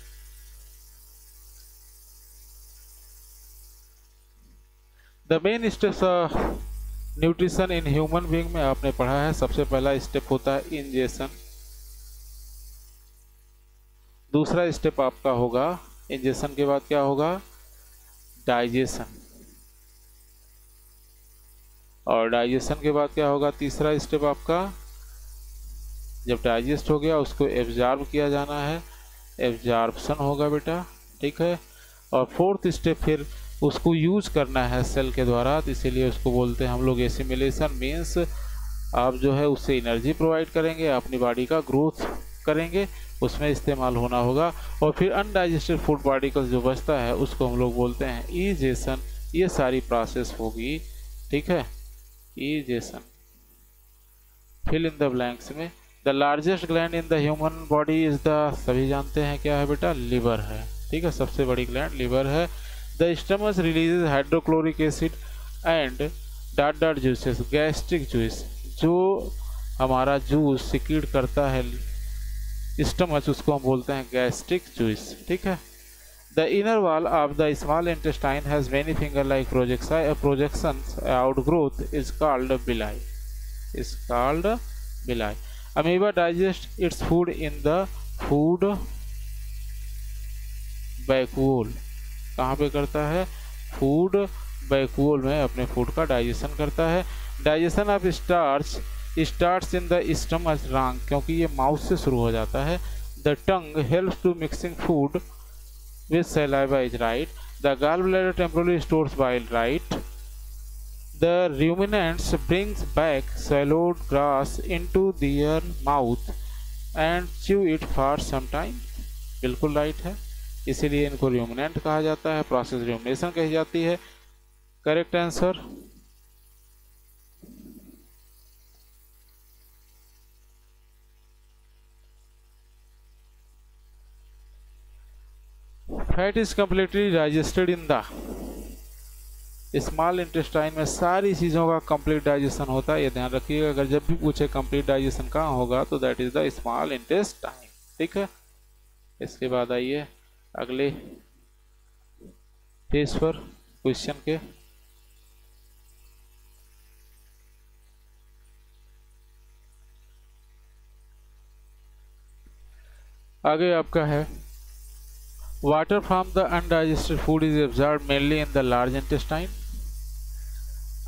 The main steps nutrition in human being में आपने पढ़ा है। सबसे पहला स्टेप होता है इंजेशन, दूसरा स्टेप आपका होगा इंजेशन के बाद क्या होगा? डाइजेशन, और डाइजेशन के बाद क्या होगा? तीसरा स्टेप आपका, जब डाइजेस्ट हो गया उसको एब्जॉर्ब किया जाना है, एब्जॉर्प्शन होगा बेटा, ठीक है। और फोर्थ स्टेप फिर उसको यूज करना है सेल के द्वारा, तो इसीलिए उसको बोलते हैं हम लोग एसिमिलेशन। मीन्स आप जो है उससे एनर्जी प्रोवाइड करेंगे, अपनी बॉडी का ग्रोथ करेंगे, उसमें इस्तेमाल होना होगा। और फिर अनडाइजेस्टेड फूड पार्टिकल्स जो बचता है उसको हम लोग बोलते हैं ईजेशन। ये सारी प्रोसेस होगी, ठीक है, egestion. Fill in the blanks में the largest gland in the human body is the, सभी जानते हैं क्या है बेटा? लिवर है, ठीक है, सबसे बड़ी ग्लैंड लिवर है। The stomach releases hydrochloric acid and dot dot juices, gastric juice, जो हमारा जूस सिक्रीट करता है स्टमक, उसको हम बोलते हैं गैस्ट्रिक जूस, ठीक है। The inner wall of the small intestine has many finger like projections, outgrowth is called बिलाई, इज कॉल्ड बिलाई। Amoeba digest its food in the food vacuole, कहाँ पे करता है? फूड वैक्यूल में अपने फूड का डाइजेशन करता है। Digestion of starts in the stomach wrong, क्योंकि ये माउथ से शुरू हो जाता है। The tongue helps to mixing food with saliva is right. The gall bladder temporarily stores bile right. The ruminants brings back swallowed grass into their mouth and chew it for some time। बिल्कुल right है, इसीलिए इनको ruminant कहा जाता है, process rumination कही जाती है। Correct answer. Fat is completely digested in the, small intestine में सारी चीज़ों का कंप्लीट डाइजेशन होता है, ये ध्यान रखिएगा। अगर जब भी पूछे कंप्लीट डाइजेशन कहाँ होगा तो that is the small intestine, ठीक है। इसके बाद आइए अगले पेज पर क्वेश्चन के। आगे आपका है water from the undigested food is absorbed mainly in the large intestine.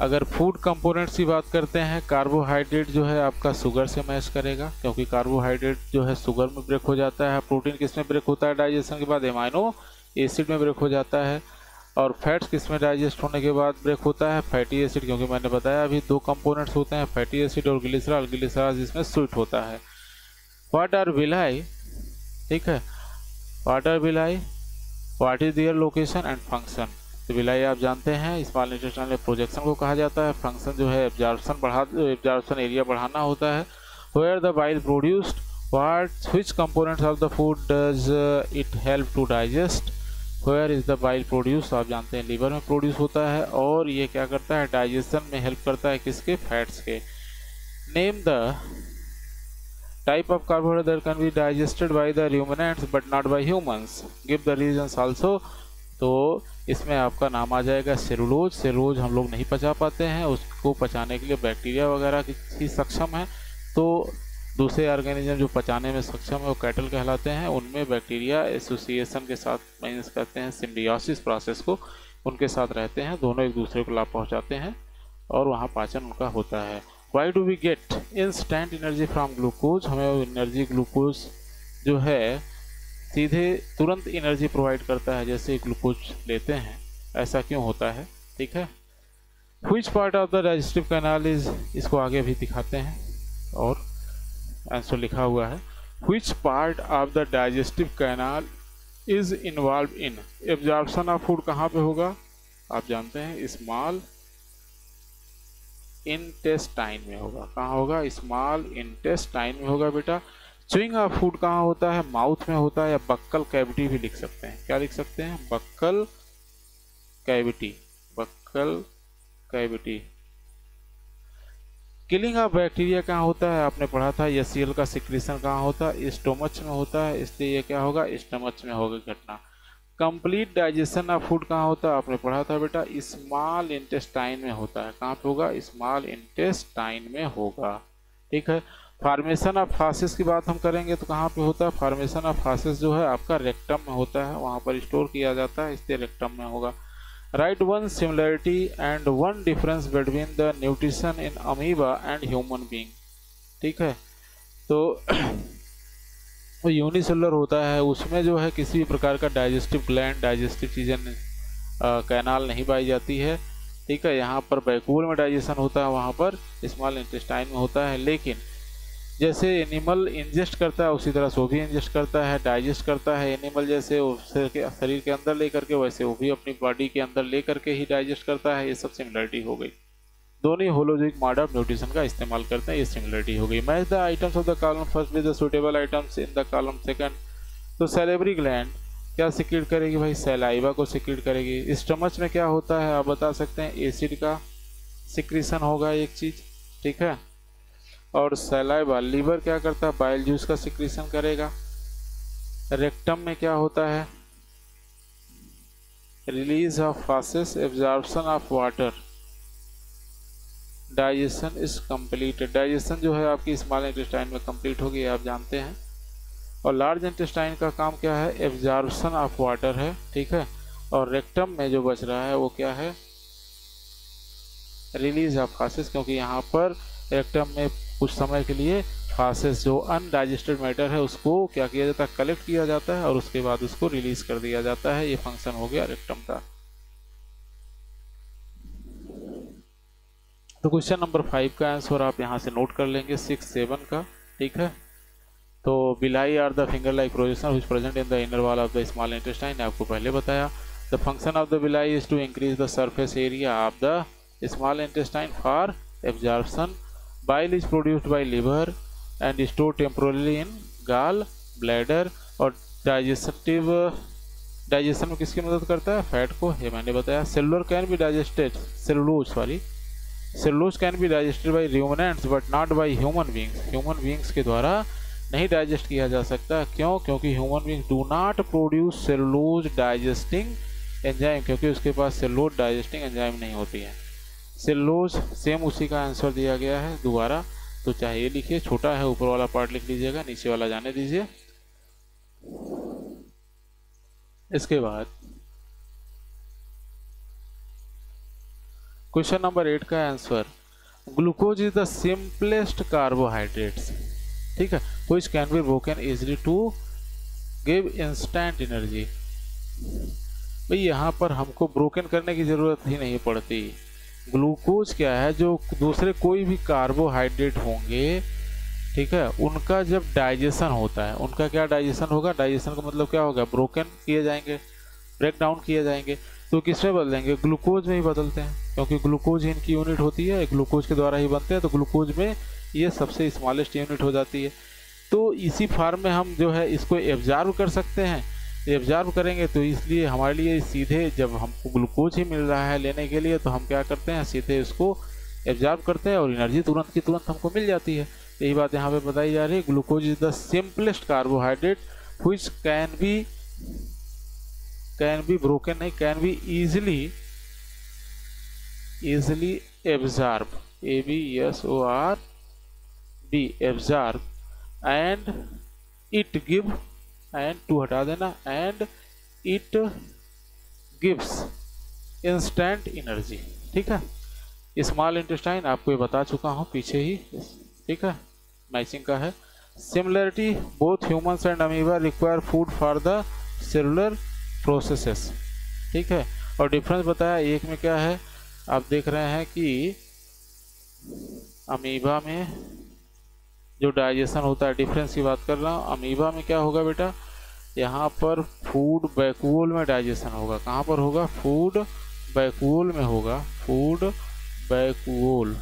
अगर फूड कंपोनेंट्स की बात करते हैं, कार्बोहाइड्रेट जो है आपका शुगर से मैच करेगा, क्योंकि कार्बोहाइड्रेट जो है शुगर में ब्रेक हो जाता है। प्रोटीन किस में ब्रेक होता है डाइजेशन के बाद? एमाइनो एसिड में ब्रेक हो जाता है। और फैट्स किस में डाइजेस्ट होने के बाद ब्रेक होता है? फैटी एसिड, क्योंकि मैंने बताया अभी दो कंपोनेंट्स होते हैं, फैटी एसिड और ग्लिसरॉल। ग्लिसरॉल जिसमें स्वीट होता है। व्हाट आर विलाई ठीक है। What are villi, what is their location and function. तो विलाई आप जानते हैं स्मॉल इंटेस्टाइन में प्रोजेक्शन को कहा जाता है, फंक्शन जो है एब्जॉर्प्शन एरिया बढ़ाना होता है। Where the bile produced, which components of the food does it help to digest। where is the bile produced, आप जानते हैं लीवर में प्रोड्यूस होता है और ये क्या करता है, डाइजेशन में हेल्प करता है किसके, फैट्स के। Name the type of carbohydrate that can be digested by the ruminants but not bye humans, give the reasons also. तो इसमें आपका नाम आ जाएगा सेलुलोज। सेलुलोज हम लोग नहीं पचा पाते हैं, उसको पचाने के लिए बैक्टीरिया वगैरह की सक्षम है। तो दूसरे ऑर्गेनिज्म जो पचाने में सक्षम है वो कैटल कहलाते हैं, उनमें बैक्टीरिया एसोसिएशन के साथ मीन्स करते हैं सिम्बियोसिस प्रोसेस को, उनके साथ रहते हैं, दोनों एक दूसरे को लाभ पहुंचाते हैं और वहाँ पाचन उनका होता है। Why do we get instant energy from glucose, हमें वो एनर्जी ग्लूकोज जो है सीधे तुरंत एनर्जी प्रोवाइड करता है जैसे ग्लूकोज लेते हैं, ऐसा क्यों होता है, ठीक है। Which part of the digestive canal is, इसको आगे भी दिखाते हैं और आंसर लिखा हुआ है। Which part of the digestive canal is involve in absorption of food, कहाँ पे होगा आप जानते हैं, स्मॉल इंटेस्टाइन में होगा। कहाँ होगा, स्मॉल इंटेस्टाइन में होगा बेटा। च्यूइंग ऑफ फूड कहाँ होता है, माउथ में होता है, या बक्कल कैविटी भी लिख सकते हैं। क्या लिख सकते हैं, buccal cavity, buccal cavity. Killing of bacteria कहाँ होता है, आपने पढ़ा था एचसीएल का सिक्रीशन कहाँ होता है, स्टोमच में होता है, इसलिए ये क्या होगा, स्टोमच में होगा घटना। कंप्लीट डाइजेशन ऑफ फूड कहाँ होता है, आपने पढ़ा था बेटा स्मॉल इंटेस्टाइन में होता है। कहाँ पे होगा, स्मॉल इंटेस्टाइन में होगा, ठीक है। फॉर्मेशन ऑफ फासेस की बात हम करेंगे तो कहाँ पे होता है, फॉर्मेशन ऑफ फासेस जो है आपका रेक्टम में होता है, वहाँ पर स्टोर किया जाता है, इसलिए रेक्टम में होगा। Right one similarity and one difference between the nutrition in amoeba and human being, ठीक है। तो वो यूनिसेलुलर होता है, उसमें जो है किसी भी प्रकार का डाइजेस्टिव ग्लैंड, डाइजेस्टिव चीज़ें कैनाल नहीं पाई जाती है, ठीक है। यहाँ पर बैकूल में डाइजेशन होता है, वहाँ पर स्मॉल इंटेस्टाइन में होता है। लेकिन जैसे एनिमल इंजेस्ट करता है उसी तरह से वो भी इंजेस्ट करता है, डाइजेस्ट करता है। एनिमल जैसे शरीर के अंदर ले करके, वैसे वो भी अपनी बॉडी के अंदर ले करके ही डाइजेस्ट करता है। ये सब सिमिलरिटी हो गई, दोनों ही होलोजिक मोड ऑफ न्यूट्रिशन का इस्तेमाल करते हैं, ये सिमिलरिटी हो गई। Match the items of the column first with the suitable items in the column second. तो सैलिवरी ग्लैंड क्या सिक्रीट करेगी भाई, सैलाइवा को सिक्रीट करेगी। स्टमच में क्या होता है आप बता सकते हैं, एसिड का सिक्रीशन होगा एक चीज, ठीक है। और सैलाइवा, लीवर क्या करता है, बाइल जूस का सिक्रीशन करेगा। रेक्टम में क्या होता है, release of faeces, absorption of water, digestion is completed. Digestion जो है आपकी स्मॉल इंटेस्टाइन में कंप्लीट होगी, आप जानते हैं। और लार्ज इंटेस्टाइन का काम क्या है, एब्जॉर्प्शन ऑफ वाटर है, ठीक है। और रेक्टम में जो बच रहा है वो क्या है, रिलीज ऑफ फासेस, क्योंकि यहाँ पर रेक्टम में कुछ समय के लिए फासेस जो अनडाइजेस्टेड मैटर है उसको क्या किया जाता है, कलेक्ट किया जाता है और उसके बाद उसको रिलीज कर दिया जाता है। ये फंक्शन हो गया रेक्टम का। तो क्वेश्चन नंबर 5 का आंसर आप यहाँ से नोट कर लेंगे 6, 7 का, ठीक है। तो villi are the finger like projection which present in the inner wall of the small intestine, आपको पहले बताया। The function of the villi is to increase the surface area of the small intestine for absorption. Bile is produced by liver and store temporarily in gall bladder. और digestion में किसकी मदद करता है, fat को, ये मैंने बताया। Cellular can be digested, cellulose can be digested by ruminants but not by human beings. Human beings के द्वारा नहीं डाइजेस्ट किया जा सकता, क्यों, क्योंकि human beings do not produce cellulose digesting enzyme, क्योंकि उसके पास सेलुलोज डाइजेस्टिंग एंजाइम नहीं होती है। सेलुलोज सेम उसी का आंसर दिया गया है दोबारा, तो चाहे ये लिखिए, छोटा है ऊपर वाला पार्ट लिख लीजिएगा, नीचे वाला जाने दीजिए। इसके बाद क्वेश्चन नंबर 8 का answer, glucose is the simplest carbohydrates, ठीक है, which can be broken easily to give instant energy. भाई यहाँ पर हमको ब्रोकन करने की जरूरत ही नहीं पड़ती। ग्लूकोज क्या है, जो दूसरे कोई भी कार्बोहाइड्रेट होंगे, ठीक है, उनका जब डाइजेशन होता है, उनका क्या डाइजेशन होगा, डाइजेशन का मतलब क्या होगा, ब्रोकन किए जाएंगे, ब्रेक डाउन किए जाएंगे, तो किस में बदलेंगे, ग्लूकोज में ही बदलते हैं, क्योंकि ग्लूकोज ही इनकी यूनिट होती है, ग्लूकोज के द्वारा ही बनते हैं, तो ग्लूकोज में ये सबसे स्मॉलेस्ट यूनिट हो जाती है। तो इसी फार्म में हम जो है इसको एब्जॉर्ब कर सकते हैं, एब्जॉर्ब करेंगे तो इसलिए हमारे लिए सीधे जब हमको ग्लूकोज ही मिल रहा है लेने के लिए, तो हम क्या करते हैं, सीधे उसको एब्जॉर्ब करते हैं और एनर्जी तुरंत की तुरंत हमको मिल जाती है। यही बात यहाँ पे बताई जा रही है, glucose is the simplest carbohydrate which can be broken, नहीं, can be easily absorb, ABSORB, absorb, and it give, and to हटा देना, and it gives instant energy। ठीक है, स्मॉल इंटेस्टाइन आपको ये बता चुका हूँ पीछे ही, ठीक है, मैचिंग का है। Similarity, both humans and amoeba require food for the cellular processes. ठीक है, और डिफरेंस बताया, एक में क्या है, आप देख रहे हैं कि अमीबा में जो डाइजेशन होता है, डिफरेंस की बात कर रहा हूँ, अमीबा में क्या होगा बेटा, यहाँ पर फूड वैक्यूल में डाइजेशन होगा, कहाँ पर होगा, फूड वैक्यूल में होगा, फूड वैक्यूल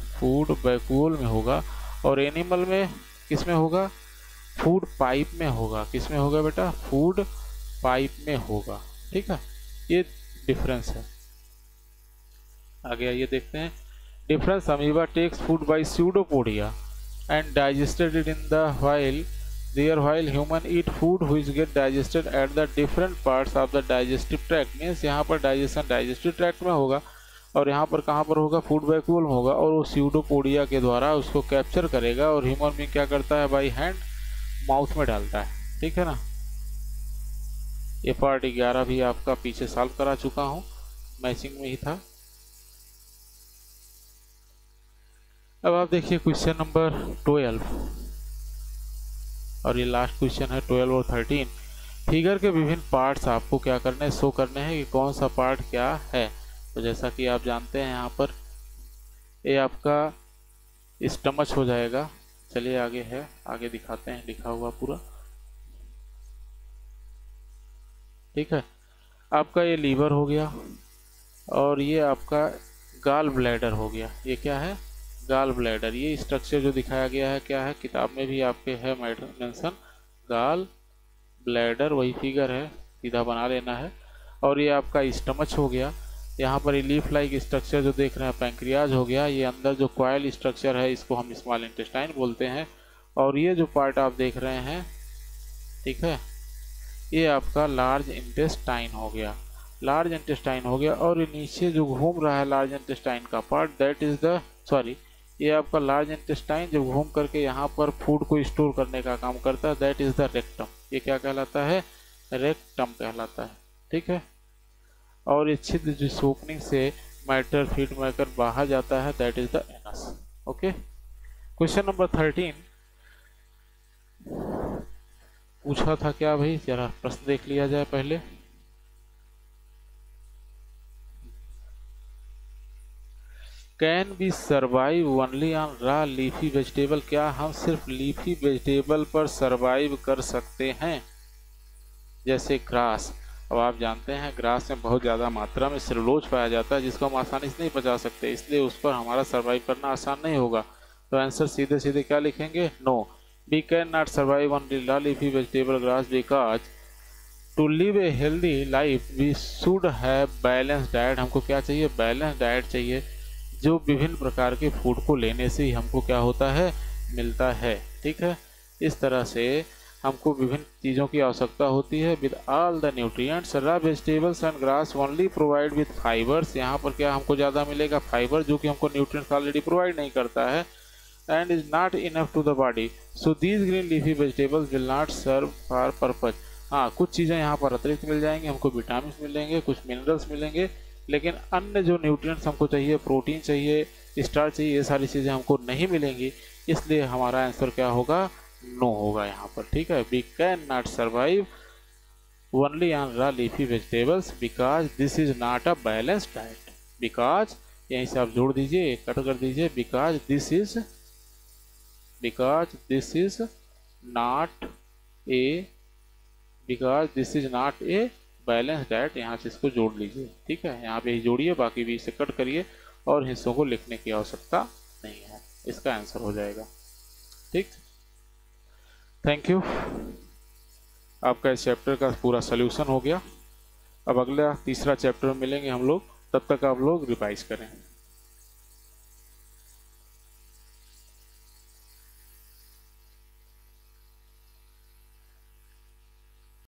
में होगा, और एनिमल में किस में होगा, फूड पाइप में होगा, किस में होगा बेटा, फूड पाइप में होगा। ठीक है, ये डिफरेंस है। आगे आइए देखते हैं difference. Amoeba takes food by pseudopodia and digested it in the while human eat food which get digested at the different parts of the digestive tract। Means यहाँ पर डाइजेशन डाइजेस्टिव ट्रैक्ट में होगा और यहाँ पर कहाँ पर होगा, फूड वैक्यूल में होगा, और वो स्यूडोपोडिया के द्वारा उसको कैप्चर करेगा और ह्यूमन बीइंग क्या करता है, बाई हैंड माउथ में डालता है। ठीक है ना, ये पार्ट 11 भी आपका पीछे सॉल्व करा चुका हूँ, मैचिंग में ही था। अब आप देखिए क्वेश्चन नंबर 12, और ये लास्ट क्वेश्चन है 12 और 13। फिगर के विभिन्न पार्ट्स आपको क्या करने हैं, शो करने हैं कि कौन सा पार्ट क्या है। तो जैसा कि आप जानते हैं यहाँ पर ये आपका स्टमच हो जाएगा। चलिए आगे है, आगे दिखाते हैं लिखा हुआ पूरा। ठीक है, आपका ये लीवर हो गया और ये आपका गाल ब्लैडर हो गया। ये क्या है, गाल ब्लैडर। ये स्ट्रक्चर जो दिखाया गया है क्या है, किताब में भी आपके है मेंशन, गाल ब्लैडर वही फिगर है, सीधा बना लेना है। और ये आपका स्टमच हो गया। यहाँ पर ये लीफ लाइक स्ट्रक्चर जो देख रहे हैं पैंक्रियाज हो गया। ये अंदर जो कॉइल स्ट्रक्चर है इसको हम स्मॉल इंटेस्टाइन बोलते हैं। और ये जो पार्ट आप देख रहे हैं, ठीक है, ये आपका लार्ज इंटेस्टाइन हो गया, लार्ज इंटेस्टाइन हो गया। और ये नीचे जो घूम रहा है लार्ज इंटेस्टाइन का पार्ट, दैट इज द ये आपका लार्ज इंटेस्टाइन जब घूम करके यहाँ पर फूड को स्टोर करने का काम करता है, दैट इज द रेक्टम। ये क्या कहलाता है, रेक्टम कहलाता है। ठीक है, और ये छिद्र जिस ओपनिंग से मैटर फीड मेकर बाहर जाता है, that is the anus. Okay, question number 13 पूछा था क्या भाई, जरा प्रश्न देख लिया जाए पहले। Can be survive only on raw leafy vegetable. क्या हम सिर्फ लीफी वेजिटेबल पर सर्वाइव कर सकते हैं, जैसे ग्रास। अब आप जानते हैं ग्रास में बहुत ज़्यादा मात्रा में सेलुलोज पाया जाता है जिसको हम आसानी से नहीं पचा सकते, इसलिए उस पर हमारा सर्वाइव करना आसान नहीं होगा। तो आंसर सीधे सीधे क्या लिखेंगे, no, we can not survive on raw leafy vegetable grass because to live a healthy life we should have balance diet. हमको क्या चाहिए, बैलेंस डाइट चाहिए, जो विभिन्न प्रकार के फूड को लेने से ही हमको क्या होता है, मिलता है। ठीक है, इस तरह से हमको विभिन्न चीज़ों की आवश्यकता होती है। With all the nutrients raw vegetables and grass only provide with fibres. यहाँ पर क्या हमको ज़्यादा मिलेगा, फाइबर, जो कि हमको न्यूट्रिएंट्स ऑलरेडी प्रोवाइड नहीं करता है। And is not enough to the body, so these green leafy vegetables will not serve for purpose. हाँ, कुछ चीज़ें यहाँ पर अतिरिक्त मिल जाएंगी, हमको विटामिन मिलेंगे, कुछ मिनरल्स मिलेंगे, लेकिन अन्य जो न्यूट्रिएंट्स हमको चाहिए, प्रोटीन चाहिए, स्टार्च चाहिए, ये सारी चीज़ें हमको नहीं मिलेंगी। इसलिए हमारा आंसर क्या होगा, नो होगा यहाँ पर। ठीक है, we can not survive only on raw leafy vegetables because this is not a balanced diet. Because यहीं से आप जोड़ दीजिए, कट कर दीजिए, because this is because this is not a balance diet. यहाँ से इसको जोड़ लीजिए, ठीक है, यहाँ पे ही जोड़िए, बाकी भी इसे कट करिए और हिस्सों को लिखने की आवश्यकता नहीं है। इसका आंसर हो जाएगा। ठीक, थैंक यू। आपका इस चैप्टर का पूरा सोल्यूशन हो गया। अब अगला तीसरा चैप्टर में मिलेंगे हम लोग, तब तक आप लोग रिवाइज करें।